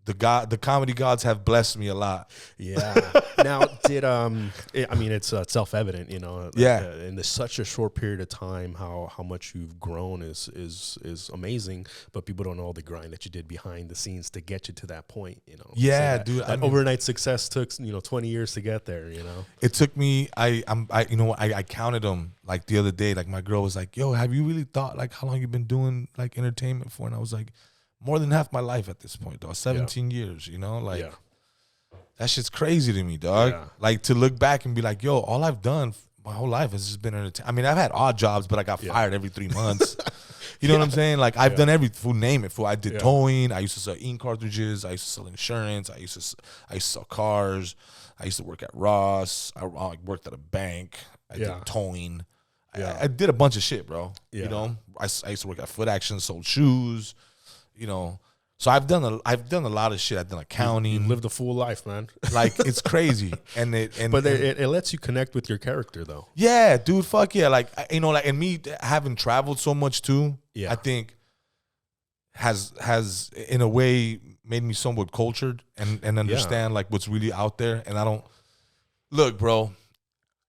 the comedy gods have blessed me a lot. Yeah. Now, I mean, it's self-evident, you know. In such a short period of time, how much you've grown is amazing. But people don't know the grind that you did behind the scenes to get you to that point, you know. Yeah, so dude. That overnight success took 20 years to get there, you know. It took me. I counted them like the other day. Like my girl was like, "Yo, have you really thought like how long you've been doing like entertainment for?" And I was like, more than half my life at this point, dog. 17 years, you know? Like, that shit's crazy to me, dog. Yeah. Like, to look back and be like, yo, all I've done my whole life has just been entertainment. I mean, I've had odd jobs, but I got fired every 3 months. You know what I'm saying? Like, I've done everything, name it. I did towing. I used to sell ink cartridges. I used to sell insurance. I used to sell cars. I used to work at Ross. I worked at a bank. I did towing. I did a bunch of shit, bro. You know? I used to work at Foot Action, sold shoes. You know, so I've done a lot of shit. I've done accounting. You lived a full life, man. Like, it's crazy, but it lets you connect with your character, though. Yeah, dude. Fuck yeah. Like, you know, like, and me having traveled so much too. I think has in a way made me somewhat cultured and understand like what's really out there. And I don't look, bro.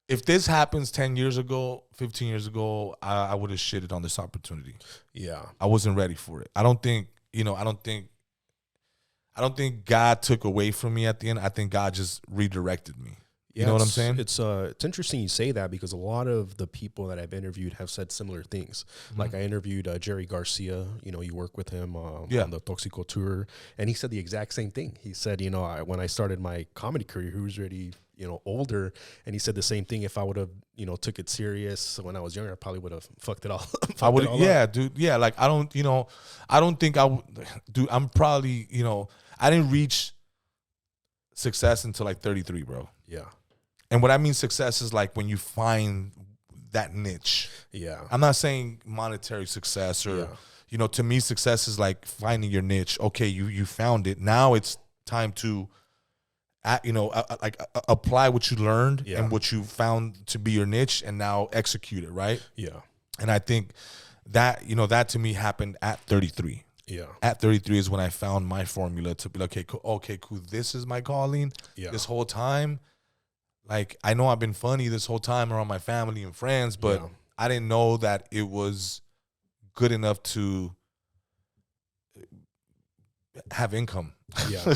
If this happens 10 years ago, 15 years ago, I would have shitted on this opportunity. Yeah. I wasn't ready for it. I don't think God took away from me at the end. I think God just redirected me. You know what I'm saying? It's interesting you say that because a lot of the people that I've interviewed have said similar things. Like I interviewed Jerry Garcia. You know, you work with him on the Toxico tour, and he said the exact same thing. He said, you know, when I started my comedy career, he was already, you know, older, and he said the same thing. If I would have, you know, took it serious when I was younger, I probably would have fucked it all. I would, dude, yeah. Like I don't think I would, dude. I'm probably, you know, I didn't reach success until like 33, bro. Yeah. And what I mean success is like when you find that niche. Yeah. I'm not saying monetary success or, you know, to me success is like finding your niche. Okay, you found it. Now it's time to, apply what you learned and what you found to be your niche and now execute it, right? Yeah. And I think that, you know, that to me happened at 33. Yeah. At 33 is when I found my formula to be like, okay, cool. This is my calling. Yeah. This whole time. Like, I know I've been funny this whole time around my family and friends, but I didn't know that it was good enough to have income. Yeah.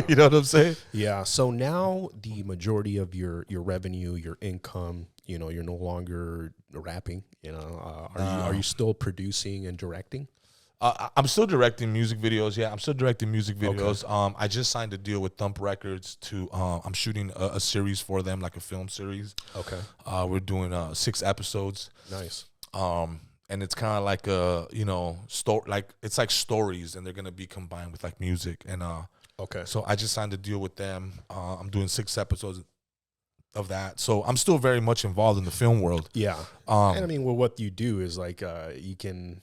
You know what I'm saying? Yeah. So now the majority of your revenue, your income, you know, you're no longer rapping, you know, are you still producing and directing? I'm still directing music videos. Yeah, I'm still directing music videos. Okay. I just signed a deal with Thump Records to. I'm shooting a series for them, like a film series. Okay. We're doing 6 episodes. Nice. and it's kind of like a, you know, like it's like stories, and they're gonna be combined with like music. And okay, so I just signed a deal with them. I'm doing 6 episodes of that, so I'm still very much involved in the film world. Yeah, and I mean, well, what you do is like you can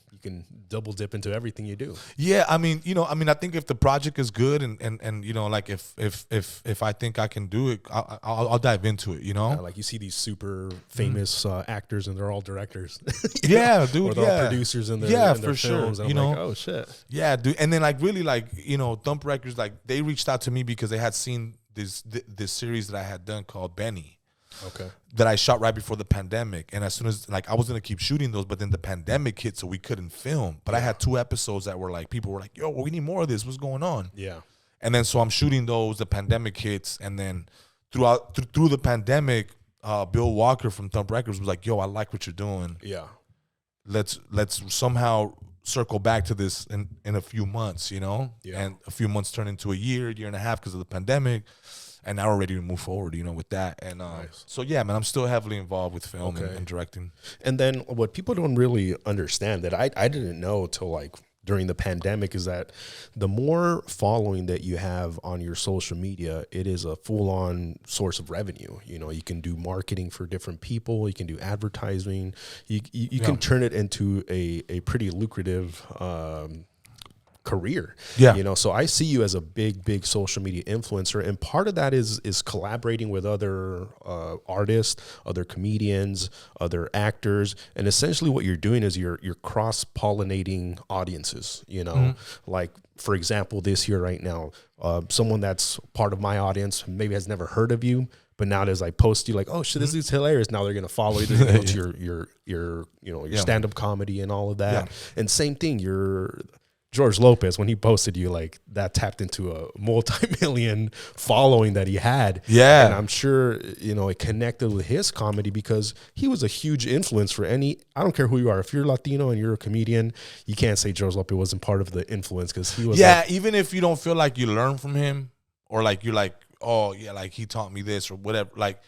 double dip into everything you do. Yeah, I mean, you know, I think if the project is good, and you know, like if I think I can do it, I'll dive into it. You know, like you see these super famous actors, and they're all directors. Yeah, dude. Or they're all producers in their in their for films, sure. and You I'm know, like, oh shit. Yeah, dude. And then like really like, you know, Thump Records, like they reached out to me because they had seen this series that I had done called Benny. Okay. That I shot right before the pandemic, and as soon as like I was gonna keep shooting those, but then the pandemic hit, so we couldn't film. But I had 2 episodes that were like, people were like, "Yo, we need more of this. What's going on?" Yeah. And then so I'm shooting those. The pandemic hits, and then through the pandemic, Bill Walker from Thump Records was like, "Yo, I like what you're doing. Yeah. Let's somehow circle back to this in a few months, you know." Yeah. And a few months turned into a year and a half because of the pandemic. And now we're ready to move forward, you know, with that. And Nice. So, yeah, man, I'm still heavily involved with film Okay. and directing. And then what people don't really understand that I didn't know till like during the pandemic is that the more following that you have on your social media, it is a full-on source of revenue. You know, you can do marketing for different people. You can do advertising. You can turn it into a pretty lucrative career. Yeah. You know, so I see you as a big social media influencer, and part of that is collaborating with other artists, other comedians, other actors, and essentially what you're doing is you're cross-pollinating audiences, you know. Like for example, this year right now, someone that's part of my audience maybe has never heard of you, but now as I post you like, oh shit, this dude's hilarious. Now they're gonna follow you. They're gonna go to your stand-up comedy and all of that. And same thing, George Lopez, when he posted you, like that tapped into a multi-million following that he had. Yeah. And I'm sure, you know, it connected with his comedy because he was a huge influence for I don't care who you are. If you're Latino and you're a comedian, you can't say George Lopez wasn't part of the influence because he was. Yeah, even if you don't feel like you learn from him or like you're like, oh, yeah, like he taught me this or whatever. Like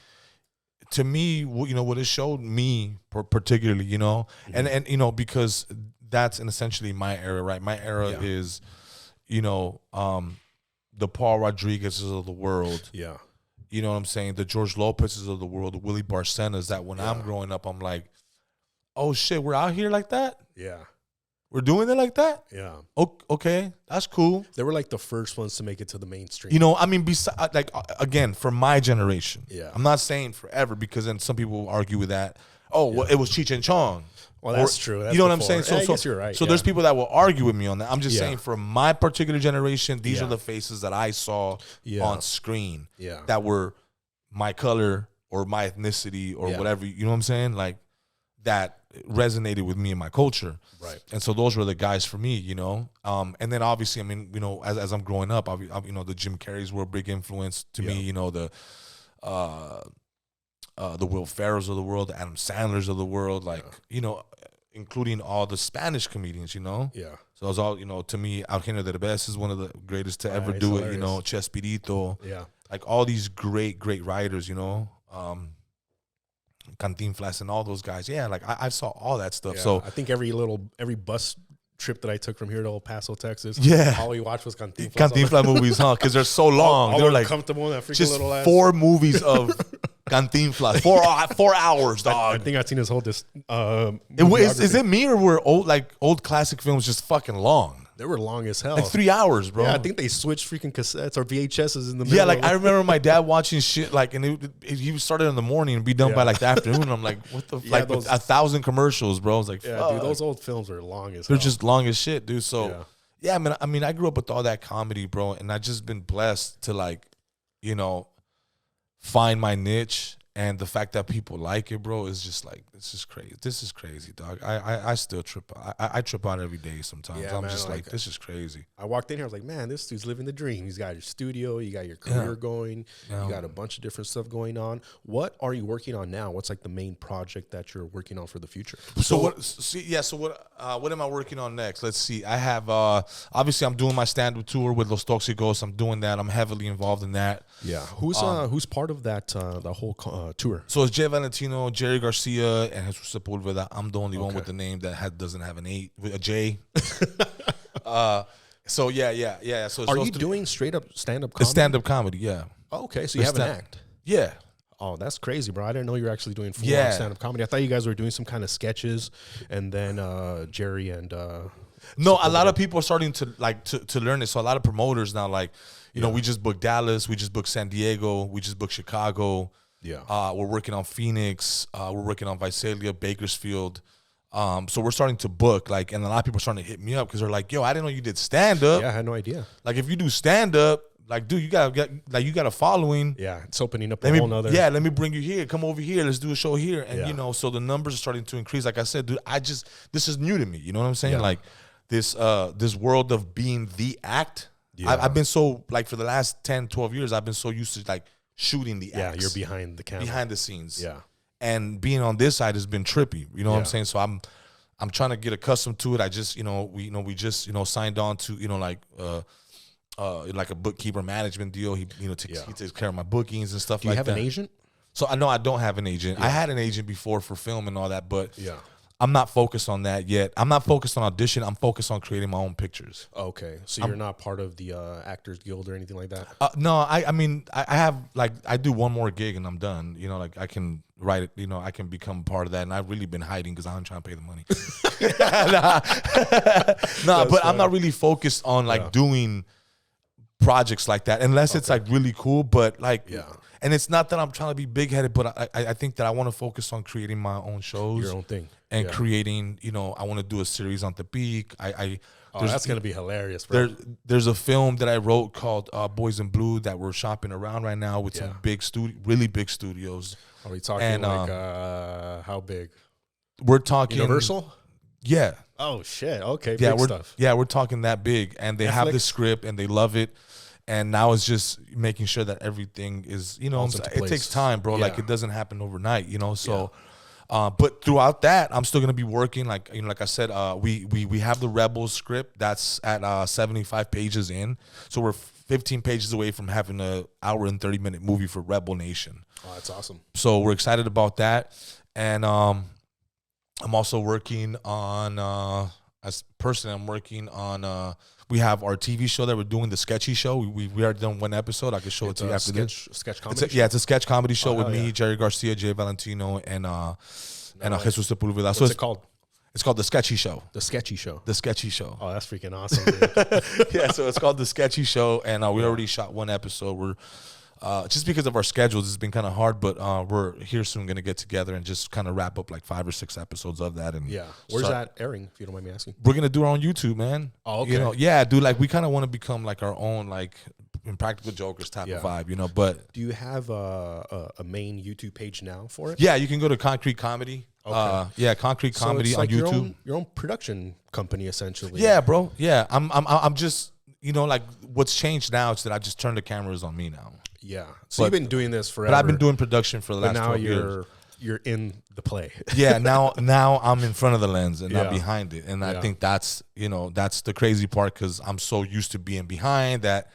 to me, you know, what it showed me particularly, you know, and you know, because that's essentially my era, right? My era is, you know, the Paul Rodriguez's of the world. Yeah. You know what I'm saying? The George Lopez's of the world, the Willie Barcenas, that when I'm growing up, I'm like, oh shit, we're out here like that? Yeah. We're doing it like that? Yeah. Okay, that's cool. They were like the first ones to make it to the mainstream. You know, I mean, like, again, for my generation. Yeah. I'm not saying forever because then some people will argue with that. Oh, well, it was Cheech and Chong. Well, that's true. That's you know what I'm saying? I guess you're right. So there's people that will argue with me on that. I'm just saying for my particular generation, these are the faces that I saw on screen that were my color or my ethnicity or whatever. You know what I'm saying? Like that resonated with me and my culture. Right. And so those were the guys for me, you know? And then obviously, I mean, you know, as I'm growing up, you know, the Jim Carreys were a big influence to me, you know, the Will Ferrells of the world, the Adam Sandlers of the world, like, you know, including all the Spanish comedians, you know? Yeah. So it was all, you know, to me, Eugenio Derbez is one of the greatest to ever do it, you know, Chespirito. Yeah. Like all these great writers, you know? Cantinflas and all those guys. Yeah, like I saw all that stuff. Yeah. So I think every bus trip that I took from here to El Paso, Texas, all we watched was Cantinflas movies, huh? Because they're so long. They're like comfortable in that freaking just little ass. 4 movies of Cantinflas, 4 hours, dog. I think I've seen his whole Is it me or were old classic films just fucking long? They were long as hell. Like 3 hours, bro. Yeah, I think they switched freaking cassettes or VHSs in the middle. Yeah, like I remember my dad watching shit like, and he started in the morning and be done by like the afternoon. And I'm like, what the like with 1,000 commercials, bro. I was like, yeah, dude, those old films are long as hell. They're just long as shit, dude. So yeah, man. I mean, I grew up with all that comedy, bro, and I just been blessed to like, you know, find my niche. And the fact that people like it, bro, is just like, this is crazy. This is crazy, dog. I still trip. I trip out every day sometimes. Yeah, I'm man, just like, this is crazy. I walked in here, I was like, man, this dude's living the dream. He's got your studio, you got your career going, you got a bunch of different stuff going on. What are you working on now? What's like the main project that you're working on for the future? So what am I working on next? Let's see. I have obviously I'm doing my stand-up tour with Los Toxicos. I'm doing that. I'm heavily involved in that. Yeah. Who's part of that the whole tour? So it's Jay Valentino, Jerry Garcia, and Jesus Sepulveda. I'm the only one Okay. with the name that doesn't have a J. So yeah. So Are you doing straight up stand-up comedy? It's stand-up comedy, yeah. Oh, okay, so you have an act. Yeah. Oh, that's crazy, bro. I didn't know you were actually doing full Yeah. stand-up comedy. I thought you guys were doing some kind of sketches, and then Jerry and No, a lot of people are starting to like to learn it. So a lot of promoters now, like, you know, we just booked Dallas, we just booked San Diego, we just booked Chicago. Yeah. We're working on Phoenix, we're working on Visalia, Bakersfield. So we're starting to book, like, and a lot of people are starting to hit me up because they're like, yo, I didn't know you did stand-up. Yeah, I had no idea. Like, if you do stand-up, like, dude, you got a following. Yeah, it's opening up a whole nother. Yeah, let me bring you here. Come over here. Let's do a show here. And, Yeah. you know, so the numbers are starting to increase. Like I said, dude, this is new to me. You know what I'm saying? Yeah. Like, this world of being the act. Yeah. I've been so, like, for the last 10, 12 years, I've been so used to, like, shooting the acts. Yeah, you're behind the camera. Behind the scenes. Yeah. And being on this side has been trippy. You know what I'm saying? So I'm trying to get accustomed to it. I just, we just signed on to, like a bookkeeper management deal. He takes care of my bookings and stuff Do you like have that. an agent? So I know I don't have an agent. I had an agent before for film and all that, but Yeah. I'm not focused on that yet. I'm not focused on audition. I'm focused on creating my own pictures. Okay, so you're not part of the Actors Guild or anything like that? No, I mean, I have, like, I do one more gig and I'm done. You know, like, I can write it, I can become part of that. And I've really been hiding because I'm trying to pay the money. But I'm not really focused on, like, doing projects like that unless it's, like, really cool. But, like, and it's not that I'm trying to be big headed, but I think that I want to focus on creating my own shows. Your own thing. And creating, I want to do a series on the peak. That's gonna be hilarious, bro. There's a film that I wrote called Boys in Blue that we're shopping around right now with some really big studios. Are we talking how big? We're talking Universal. Yeah. Oh shit. Okay. Yeah, big stuff. Yeah, we're talking that big, and they have the script and they love it. And now it's just making sure that everything is, it takes time, bro. Like, it doesn't happen overnight, So. But throughout that, I'm still gonna be working. Like, like I said, we have the Rebels script that's at 75 pages in, so we're 15 pages away from having an hour and 30-minute movie for Rebel Nation. Oh, that's awesome. So we're excited about that, and I'm also working on we have our TV show that we're doing, The Sketchy Show. We already done one episode. I can show it to you after this. Sketch comedy show? It's a sketch comedy show with me, Jerry Garcia, Jay Valentino, and Jesus Sepulveda. What's it called? It's called The Sketchy Show. The Sketchy Show. The Sketchy Show. Oh, that's freaking awesome, dude. Yeah, so it's called The Sketchy Show, and we already shot one episode. We're just because of our schedules, it's been kind of hard, but we're here soon going to get together and just kind of wrap up like 5 or 6 episodes of that. And where's that airing, if you don't mind me asking? We're going to do our own YouTube, man. Oh, okay. Yeah, dude, like, we kind of want to become like our own, like, Impractical Jokers type of vibe, but do you have a main YouTube page now for it? Yeah, you can go to Concrete Comedy. Okay. Concrete Comedy on YouTube. Your own production company, essentially. Yeah, bro. Yeah, I'm just, like, what's changed now is that I just turned the cameras on me now. Yeah. So you've been doing this forever. But I've been doing production for the last 12 years. But now you're in the play. Yeah, now I'm in front of the lens and not behind it. And I think that's, that's the crazy part, because I'm so used to being behind that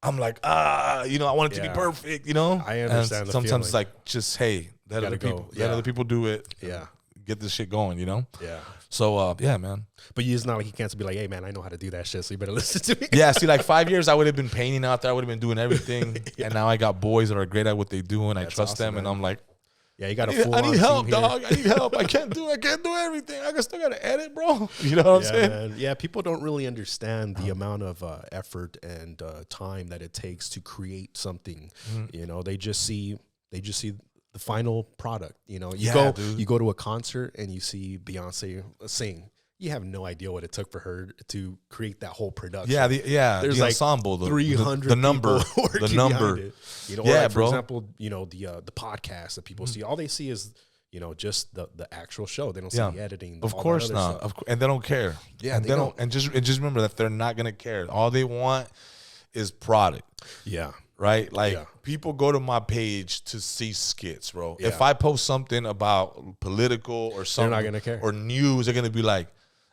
I'm like, I want it to be perfect, I understand and the sometimes feeling. Like, just, hey, let other people do it. Yeah. Get this shit going, Yeah. So, yeah, man. But it's not like you can't be like, hey, man, I know how to do that shit, so you better listen to me. Yeah, see, like 5 years, I would have been painting out there. I would have been doing everything. And now I got boys that are great at what they do, and I trust them. Man. And I'm like, yeah, you got a full I need help, dog. I need help. I can't do everything. I still got to edit, bro. You know what I'm saying? Man. Yeah, people don't really understand the amount of effort and time that it takes to create something. Mm-hmm. They just see the final product. You go to a concert and you see Beyonce sing. You have no idea what it took for her to create that whole production. Yeah, there's the like ensemble, 300 the number, the number. It. Yeah, for example, the podcast that people see. All they see is just the actual show. They don't see the editing. Of course not. And they don't care. Yeah, and they don't. And just remember that they're not gonna care. All they want is product. Yeah. Right? Like, people go to my page to see skits, bro. Yeah. If I post something about political or something, they're not gonna care. Or news, they're gonna be like,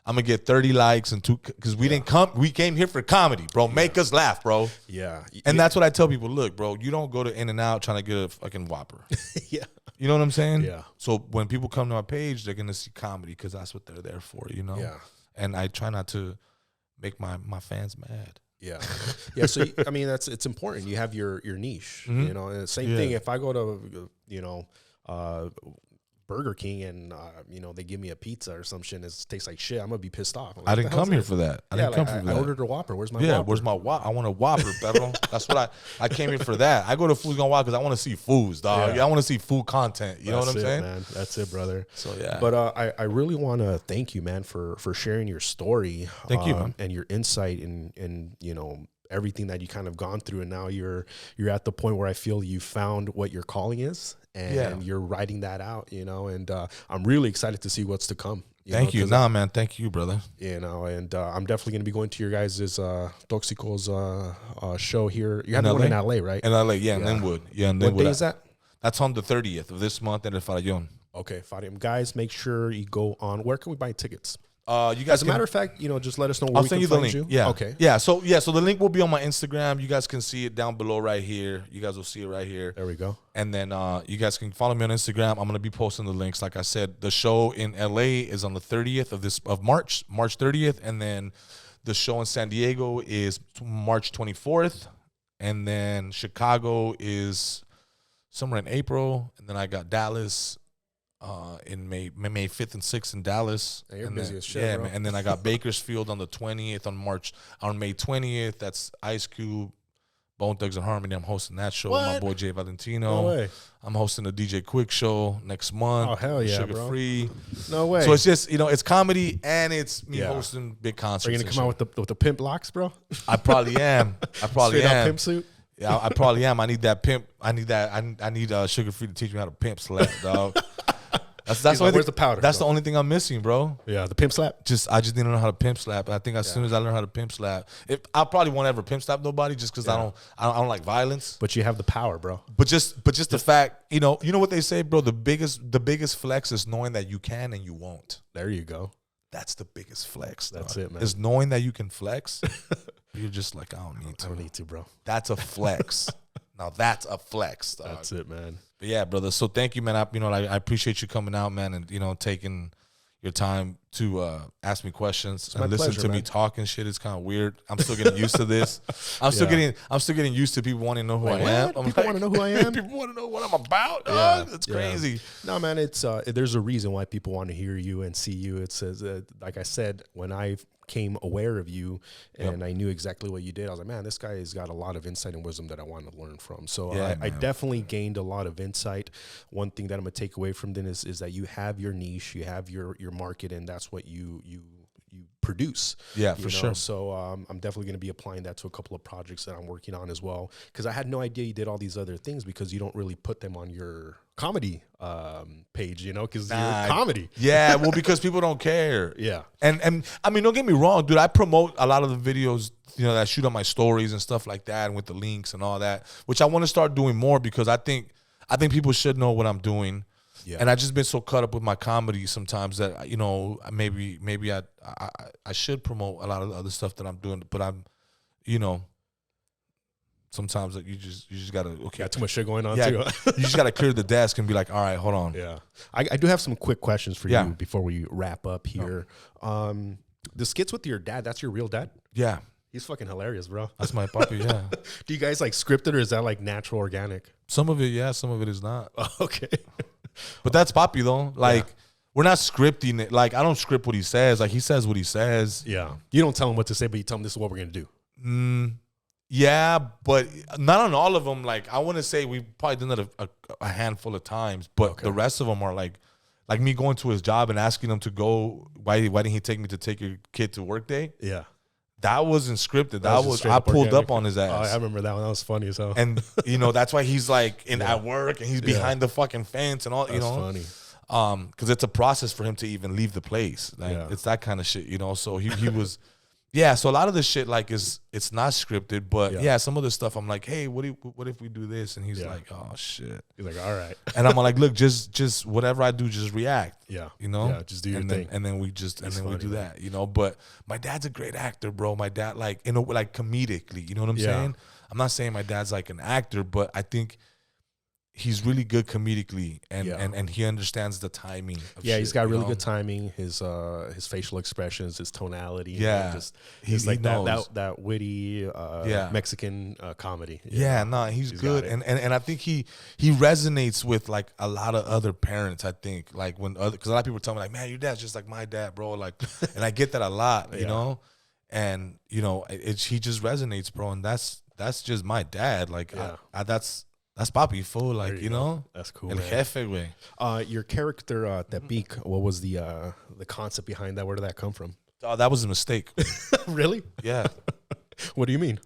I'm gonna get 30 likes and 2 because we didn't come. We came here for comedy, bro. Make us laugh, bro. Yeah, and that's what I tell people. Look, bro, you don't go to In-N-Out trying to get a fucking Whopper. Yeah, you know what I'm saying? Yeah. So when people come to my page, they're gonna see comedy because that's what they're there for. You know? Yeah. And I try not to make my fans mad. Yeah, yeah. So I mean, it's important. You have your niche. You know, and the same thing. If I go to Burger King and they give me a pizza or some shit and it tastes like shit, I'm gonna be pissed off. Like, I didn't come here for that. I didn't come for that. I ordered a Whopper. Where's my Whopper? Where's my Whopper? I want a Whopper, bro. That's what I came here for. That I go to Food's Gone Wild because I want to see foods, dog. I want to see food content. You know what I'm saying? Man. That's it, brother. So yeah. But I really want to thank you, man, for sharing your story. Thank you, man. And your insight and everything that you kind of gone through, and now you're at the point where I feel you found what your calling is, and you're writing that out, and I'm really excited to see what's to come. Thank you. Man. Thank you, brother. And I'm definitely going to be going to your guys' Toxico's show here. You have one in LA, right? In LA, in Linwood. Yeah, in Linwood. What day is that? That's on the 30th of this month in El Farallon. Okay, Farallon. Guys, make sure you go on. Where can we buy tickets? You guys, as a matter of fact, just let us know where I'll we send can you the find link. you. Yeah. Okay. Yeah. So the link will be on my Instagram. You guys can see it down below right here. You guys will see it right here. There we go. And then you guys can follow me on Instagram. I'm gonna be posting the links. Like I said, the show in LA is on the 30th of March 30th, and then the show in San Diego is March 24th, and then Chicago is somewhere in April, and then I got Dallas. In May 5th and 6th in Dallas. Hey, you're and busy then, as shit, yeah, bro. man. And then I got Bakersfield on the 20th on May 20th. That's Ice Cube, Bone Thugs and Harmony. I'm hosting that show with my boy Jay Valentino. No way. I'm hosting the DJ Quick show next month. Oh, hell yeah, Sugar bro. Free. No way. So it's just, it's comedy and it's me hosting big concerts. Are you going to come out with the pimp locks, bro? I probably am. Straight up pimp suit? Yeah, I probably am. I need that pimp. I need Sugar Free to teach me how to pimp slap, dog. That's the only where's the powder? That's the only thing I'm missing, bro. Yeah, the pimp slap. I just need to know how to pimp slap. I think as soon as I learn how to pimp slap, I probably won't ever pimp slap nobody just because I don't like violence. But you have the power, bro. But just the fact, you know what they say, bro. The biggest flex is knowing that you can and you won't. There you go. That's the biggest flex. That's it, man. Is knowing that you can flex. You're just like, I don't need to. I don't need to, bro. That's a flex. Now that's a flex, dog. That's it, man. But yeah, brother. So thank you, man. I appreciate you coming out, man, and taking your time to ask me questions and listen to me talking shit. It's kind of weird. I'm still getting used to this. I'm still getting used to people wanting to know who I am. People want to know who I am. People want to know what I'm about. Yeah, it's crazy. No, man. It's there's a reason why people want to hear you and see you. It says, like I said, when I came aware of you and I knew exactly what you did, I was like, man, this guy has got a lot of insight and wisdom that I want to learn from. So I definitely gained a lot of insight. One thing that I'm gonna take away from then is that you have your niche, you have your market, and that's what you produce. Yeah, for sure. So I'm definitely going to be applying that to a couple of projects that I'm working on as well, because I had no idea you did all these other things because you don't really put them on your comedy page, because you're comedy. Yeah, well, because people don't care. Yeah. And I mean, don't get me wrong, dude. I promote a lot of the videos, that I shoot on my stories and stuff like that, and with the links and all that, which I want to start doing more because I think people should know what I'm doing. Yeah. And I just been so caught up with my comedy sometimes that maybe I should promote a lot of the other stuff that I'm doing, but I'm, sometimes you just gotta got too much shit going on too. You just gotta clear the desk and be like, all right, hold on. Yeah, I do have some quick questions for you before we wrap up here. The skits with your dad, that's your real dad? Yeah. He's fucking hilarious, bro. That's my puppy, yeah. Do you guys script it or is that natural, organic? Some of it, yeah. Some of it is not. Oh, okay. But that's Poppy though. We're not scripting it. I don't script what he says. He says what he says. Yeah. You don't tell him what to say, but you tell him this is what we're gonna do. Yeah, but not on all of them. I want to say we've probably done it a handful of times, but the rest of them are like me going to his job and asking him to go. Why didn't he take me to take your kid to work day? Yeah. That wasn't scripted. I pulled up on his ass. Oh, I remember that one. That was funny as hell. And that's why he's at work and he's behind the fucking fence and all. That's funny. Because it's a process for him to even leave the place. It's that kind of shit. So he was Yeah, so a lot of the shit like it's not scripted, but yeah, some of the stuff I'm like, hey, what if we do this? And he's like, oh shit. He's like, all right. And I'm like, look, just whatever I do, just react. Yeah, you know, yeah, just do your thing. And then we do that, you know. But my dad's a great actor, bro. My dad, like, you know, like comedically, you know what I'm saying? I'm not saying my dad's like an actor, but I think he's really good comedically, and he understands the timing. Yeah, he's got really good timing. His facial expressions, his tonality. Yeah, he's like that witty Mexican comedy. Yeah, no, he's good, and I think he resonates with like a lot of other parents. I think like because a lot of people tell me like, man, your dad's just like my dad, bro. Like, and I get that a lot, you know, and you know, he just resonates, bro, and that's just my dad. Like, that's papi, fool. Like, you know, that's cool. El jefe, güey. Your character, Tepic, what was the concept behind that? Where did that come from? Oh, that was a mistake. Really? Yeah. What do you mean?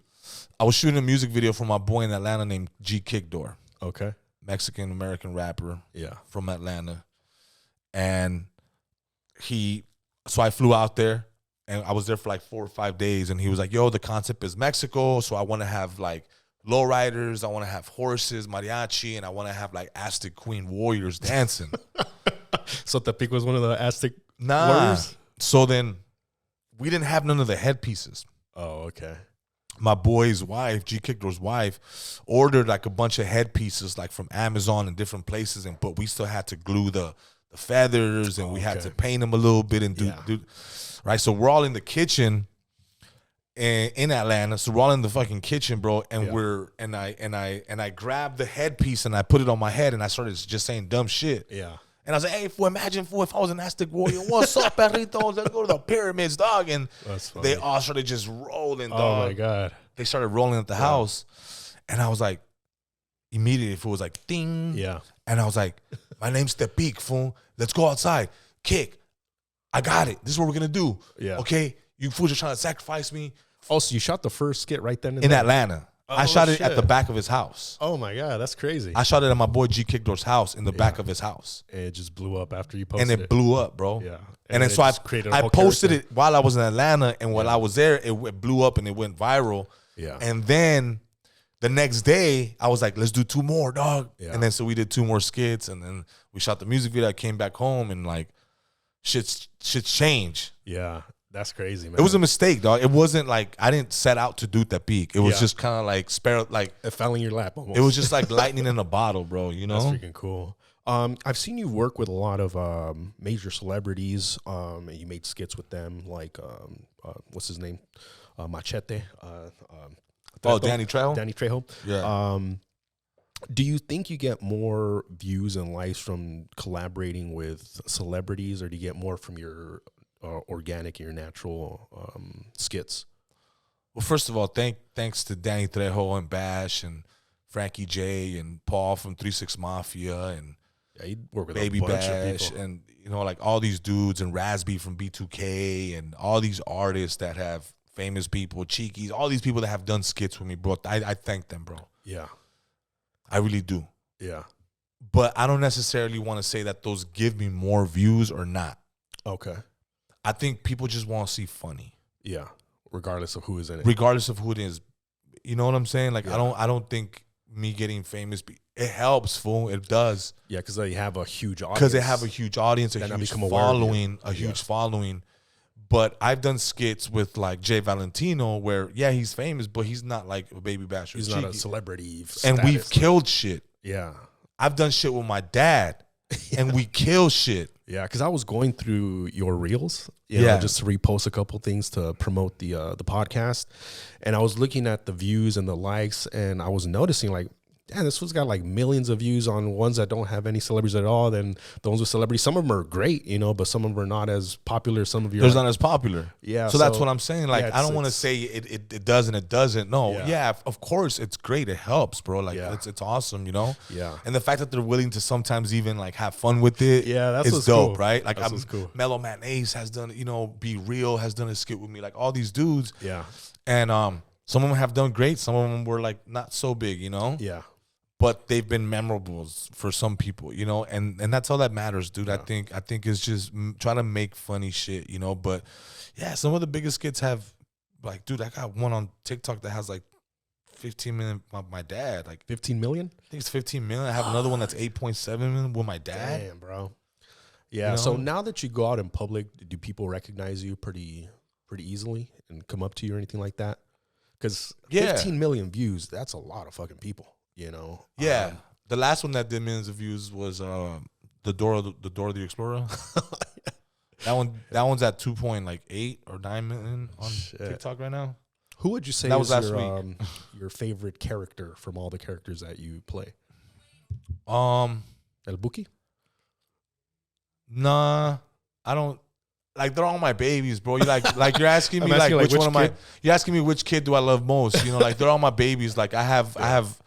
I was shooting a music video for my boy in Atlanta named G Kickdoor. Okay. Mexican American rapper. Yeah. From Atlanta. And so I flew out there and I was there for like 4 or 5 days, and he was like, yo, the concept is Mexico, so I want to have like lowriders, I want to have horses, mariachi, and I want to have like Aztec Queen warriors dancing. So Tepic was one of the Aztec warriors? So then we didn't have none of the headpieces. Oh, okay. My boy's wife, G Kickdoor's wife, ordered like a bunch of headpieces like from Amazon and different places, but we still had to glue the feathers, and we had to paint them a little bit and do right. So we're all in the kitchen in Atlanta, so we're all in the fucking kitchen, bro, and I grabbed the headpiece and I put it on my head, and I started just saying dumb shit. Yeah. And I was like, hey, imagine if I was an Aztec warrior. What's up, perritos? Let's go to the pyramids, dog. And they all started just rolling, dog. Oh, my God. They started rolling at the house. And I was like, immediately, it was like, ding. Yeah. And I was like, my name's Tepic, fool. Let's go outside. Kick. I got it. This is what we're going to do. Yeah. Okay? You fools are trying to sacrifice me. Oh, so you shot the first skit right then and in there? Atlanta. I shot it at the back of his house. Oh, my God. That's crazy. I shot it at my boy G Kickdoor's house in the back of his house. And it just blew up after you posted it. And it blew up, bro. Yeah. And then so I posted it while I was in Atlanta, and while I was there, it blew up and it went viral. Yeah. And then the next day, I was like, let's do 2 more, dog. Yeah. And then so we did 2 more skits, and then we shot the music video. I came back home, and like, shit's changed. Yeah. That's crazy, man. It was a mistake, dog. It wasn't like I didn't set out to do Tepic. It was just kind of like it fell in your lap almost. It was just like lightning in a bottle, bro. You know, that's freaking cool. I've seen you work with a lot of major celebrities. You made skits with them, like what's his name, Machete. Danny Trejo. Danny Trejo. Yeah. Do you think you get more views and likes from collaborating with celebrities, or do you get more from your organic, your natural skits? Well, first of all, thanks to Danny Trejo and Bash and Frankie J and Paul from 3-6 Mafia and he worked with Baby a bunch Bash of people. and you know, like all these dudes, and Razby from B2K and all these artists that have famous people, Cheekies, all these people that have done skits with me, bro. I thank them, bro. Yeah, I really do. Yeah, but I don't necessarily want to say that those give me more views or not. Okay. I think people just want to see funny. Yeah, regardless of who is in it. Regardless of who it is. You know what I'm saying? Like, I don't think me getting famous, it helps, fool. It does. Yeah, because they have a huge audience. Because they have a huge audience, a huge following, huge following. But I've done skits with like Jay Valentino where, he's famous, but he's not like a Baby Bash or He's Cheeky. Not a celebrity And we've killed shit. Yeah. I've done shit with my dad, and we kill shit. Yeah, because I was going through your reels, you know, just to repost a couple things to promote the podcast, and I was looking at the views and the likes, and I was noticing like, damn, this one's got like millions of views on ones that don't have any celebrities at all. Then the ones with celebrities, some of them are great, you know, but some of them are not as popular. Some of yours not as popular. Yeah. So that's what I'm saying. Like, I don't want to say it does and it doesn't. No. Yeah. Of course it's great. It helps, bro. Like it's awesome, you know? Yeah. And the fact that they're willing to sometimes even like have fun with it. Yeah. That's it's dope, cool. Right? Like that's cool. Mellow Man Ace has done, you know, Be Real has done a skit with me. Like all these dudes. Yeah. And some of them have done great. Some of them were like not so big, you know? Yeah. But they've been memorable for some people, you know, and that's all that matters, dude. Yeah. I think it's just trying to make funny shit, you know. But yeah, some of the biggest skits have like, dude, I got one on TikTok that has like 15 million. My dad, like 15 million. I think it's 15 million. I have another one that's 8.7 million with my dad. Damn, bro. Yeah. So now that you go out in public, do people recognize you pretty easily and come up to you or anything like that? Because 15 million views, that's a lot of fucking people, you know? Yeah. The last one that did millions of views was the Door of the Explorer. That one's at 2.8 or 9 million on TikTok right now. Who would you say that was last week? Your favorite character from all the characters that you play? El Buki? Nah, I don't. Like, they're all my babies, bro. You like you're asking me like which one of my. You're asking me which kid do I love most? You know, like they're all my babies. Like I have.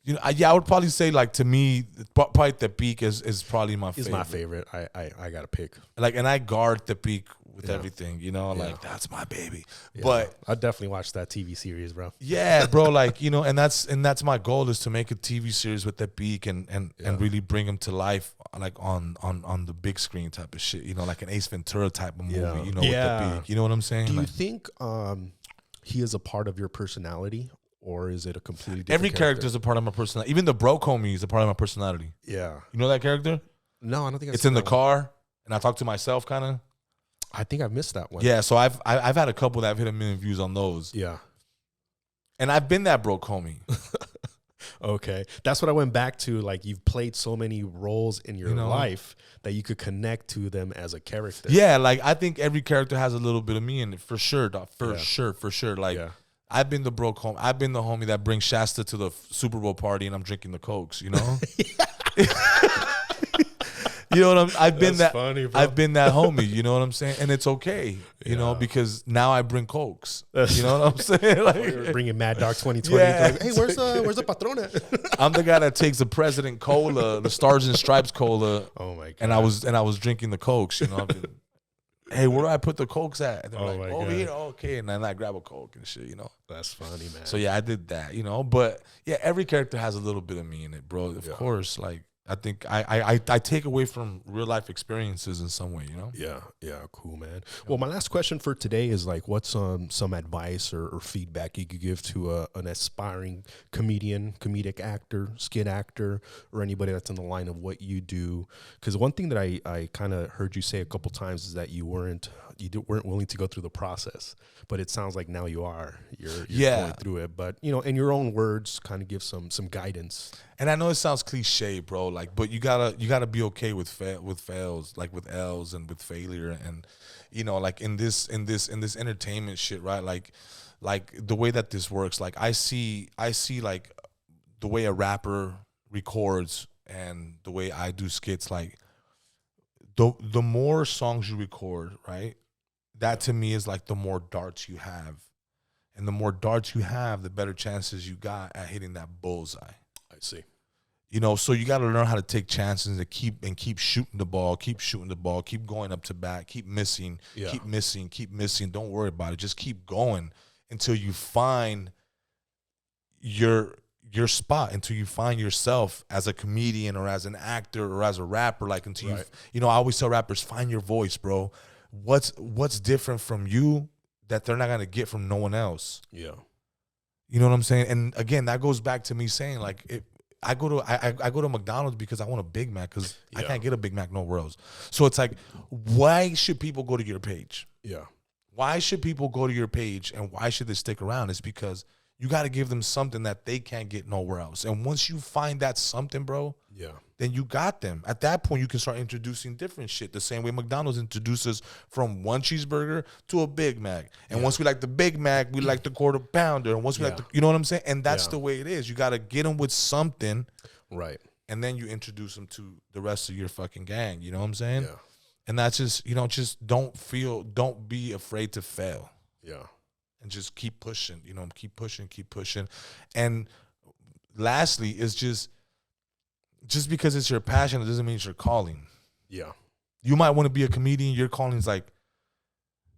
You know, I would probably say, like, to me, probably the beak is probably my favorite. It's my favorite. I got to pick. Like, and I guard the beak with everything, you know, like that's my baby. Yeah. But I definitely watched that TV series, bro. Yeah, bro. Like, you know, and that's my goal, is to make a TV series with that beak and really bring him to life, like on the big screen type of shit. You know, like an Ace Ventura type of movie. You know, with the beak. You know what I'm saying? Do you think he is a part of your personality? Or is it a completely different Every character is a part of my personality. Even the bro homie is a part of my personality. Yeah. You know that character? No, I don't think it's in the car, and I talk to myself, kind of. I think I've missed that one. Yeah, so I've had a couple that have hit 1 million views on those. Yeah. And I've been that bro homie. Okay. That's what I went back to. Like, you've played so many roles in your life that you could connect to them as a character. Yeah, like, I think every character has a little bit of me in it, for sure, dog. For sure. Like, I've been the bro homie. I've been the homie that brings Shasta to the Super Bowl party and I'm drinking the Cokes, you know? You know what I've been that funny, bro. I've been that homie, you know what I'm saying? And it's okay, you know, because now I bring Cokes. You know what I'm saying? Like, you're bringing Mad Dog 2020. Like, hey, where's the Patron at? I'm the guy that takes the President Cola, the Stars and Stripes Cola. Oh my god. And I was drinking the Cokes, you know. Hey, where do I put the Cokes at? And they're like, over here. Okay. And then I grab a Coke and shit, you know. That's funny, man. So yeah, I did that, you know. But yeah, every character has a little bit of me in it, bro. Of course, like, I think I take away from real life experiences in some way, you know? Yeah, cool, man. Well, my last question for today is, like, what's some advice or feedback you could give to an aspiring comedian, comedic actor, skit actor, or anybody that's in the line of what you do? Because one thing that I kind of heard you say a couple times is that you weren't willing to go through the process, but it sounds like now you are. You're going through it, but, you know, in your own words, kind of give some guidance. And I know it sounds cliche, bro, like, but you gotta be okay with fails, like with L's and with failure, and, you know, like in this entertainment shit, right? Like the way that this works, like I see like the way a rapper records and the way I do skits, like the more songs you record, right? That to me is like the more darts you have, and the more darts you have, the better chances you got at hitting that bullseye. I see. You know, so you got to learn how to take chances and keep shooting the ball, keep going up to bat, keep missing. Don't worry about it. Just keep going until you find your spot, until you find yourself as a comedian or as an actor or as a rapper. Like, until you know, I always tell rappers, find your voice, bro. What's different from you that they're not gonna get from no one else? Yeah. You know what I'm saying? And again, that goes back to me saying, like, I go to McDonald's because I want a Big Mac, because I can't get a Big Mac nowhere else. So it's like, why should people go to your page? Yeah. Why should people go to your page, and why should they stick around? It's because you got to give them something that they can't get nowhere else. And once you find that something, bro, then you got them. At that point, you can start introducing different shit. The same way McDonald's introduces from one cheeseburger to a Big Mac. And once we like the Big Mac, we like the quarter pounder. And once we like the, you know what I'm saying? And that's the way it is. You got to get them with something. Right. And then you introduce them to the rest of your fucking gang. You know what I'm saying? Yeah. And that's just, you know, just don't be afraid to fail. Yeah. And just keep pushing, you know, keep pushing. And lastly, is just because it's your passion, it doesn't mean it's your calling. Yeah. You might want to be a comedian. Your calling is like,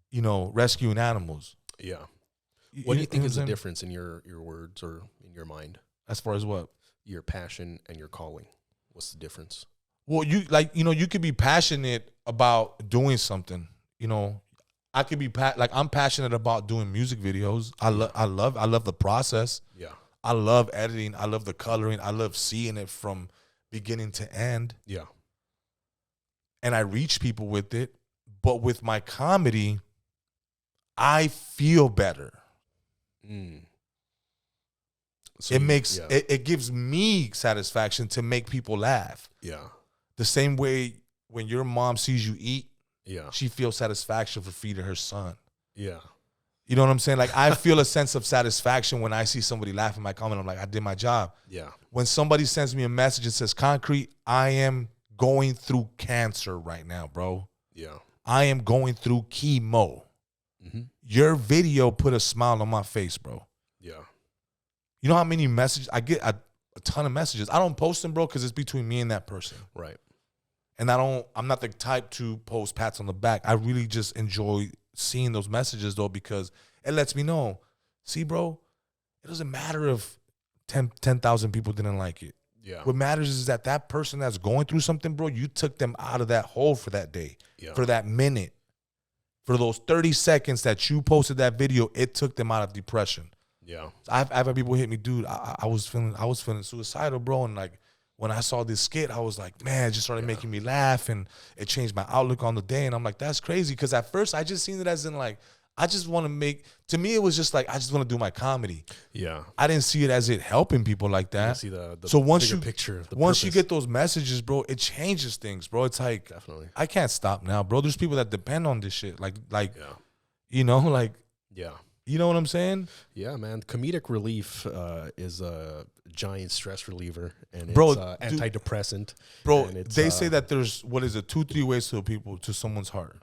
you know, rescuing animals. Yeah. What do you think is the difference in your words or in your mind? As far as what? Your passion and your calling. What's the difference? Well, you could be passionate about doing something. You know, I could be like I'm passionate about doing music videos. I love the process. Yeah. I love editing. I love the coloring. I love seeing it from beginning to end. Yeah. And I reach people with it. But with my comedy, I feel better. So it gives me satisfaction to make people laugh. Yeah. The same way when your mom sees you eat, yeah, she feels satisfaction for feeding her son. Yeah. You know what I'm saying? Like, I feel a sense of satisfaction when I see somebody laugh at my comment. I'm like, I did my job. Yeah. When somebody sends me a message that says, Concrete, I am going through cancer right now, bro. Yeah. I am going through chemo. Your video put a smile on my face, bro. Yeah. You know how many messages? I get a ton of messages. I don't post them, bro, because it's between me and that person. Right. And I'm not the type to post pats on the back. I really just enjoy seeing those messages, though, because it lets me know, see, bro, it doesn't matter if 10,000 people didn't like it. Yeah. What matters is that person that's going through something, bro, you took them out of that hole for that day, for that minute. For those 30 seconds that you posted that video, it took them out of depression. Yeah. I've had people hit me, dude, I was feeling suicidal, bro, and like, when I saw this skit, I was like, man, it just started making me laugh, and it changed my outlook on the day. And I'm like, that's crazy, because at first I just seen it as in like, I just want to make. To me, it was just like, I just want to do my comedy. Yeah, I didn't see it as it helping people like that. See the so once bigger picture, once you get those messages, bro, it changes things, bro. It's like, definitely, I can't stop now, bro. There's people that depend on this shit, like, you know, like, yeah. You know what I'm saying? Yeah, man. Comedic relief is a giant stress reliever, and bro, it's antidepressant. Bro, they say that there's, 2-3 ways to someone's heart.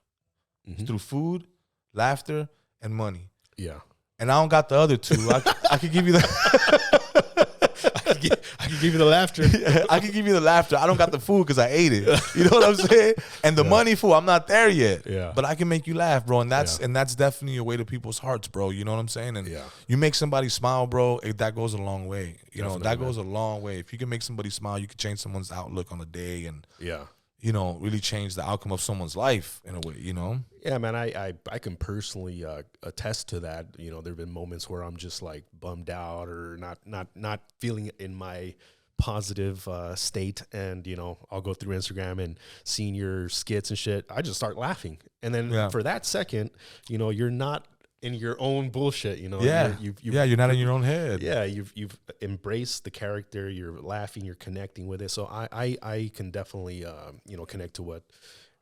Through food, laughter, and money. Yeah. And I don't got the other two. I could give you the I could give you the laughter. I could give you the laughter. I don't got the food because I ate it. You know what I'm saying? And the money, fool, I'm not there yet. Yeah. But I can make you laugh, bro. And that's definitely a way to people's hearts, bro. You know what I'm saying? And you make somebody smile, bro, that goes a long way. You know, that goes a long way. If you can make somebody smile, you can change someone's outlook on the day, and you know, really change the outcome of someone's life in a way, you know? Yeah, man, I can personally attest to that. You know, there have been moments where I'm just like bummed out or not feeling in my positive state, and you know, I'll go through Instagram and seeing your skits and shit, I just start laughing, and then for that second, you know, you're not in your own bullshit, you know. You're not in your own head. Yeah, you've embraced the character, you're laughing, you're connecting with it. So I can definitely you know, connect to what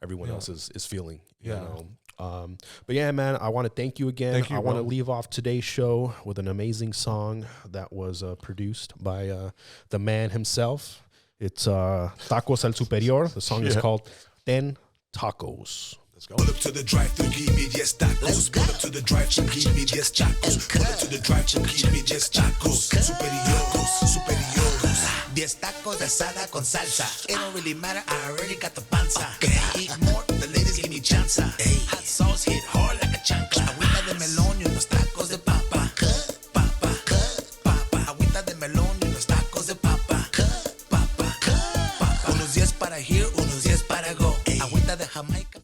everyone else is feeling. You know? But yeah, man, I want to thank you again. I want to leave off today's show with an amazing song that was produced by the man himself. It's Tacos Al Superior. The song is called Ten Tacos. Let's go. Pull up to the drive-thru, give me 10 tacos. Pull up to the drive-thru, give me 10 tacos. Pull up to the drive-thru, give me 10 tacos. Superior. 10 tacos de asada con salsa. It don't really matter, I already got the panza. Eat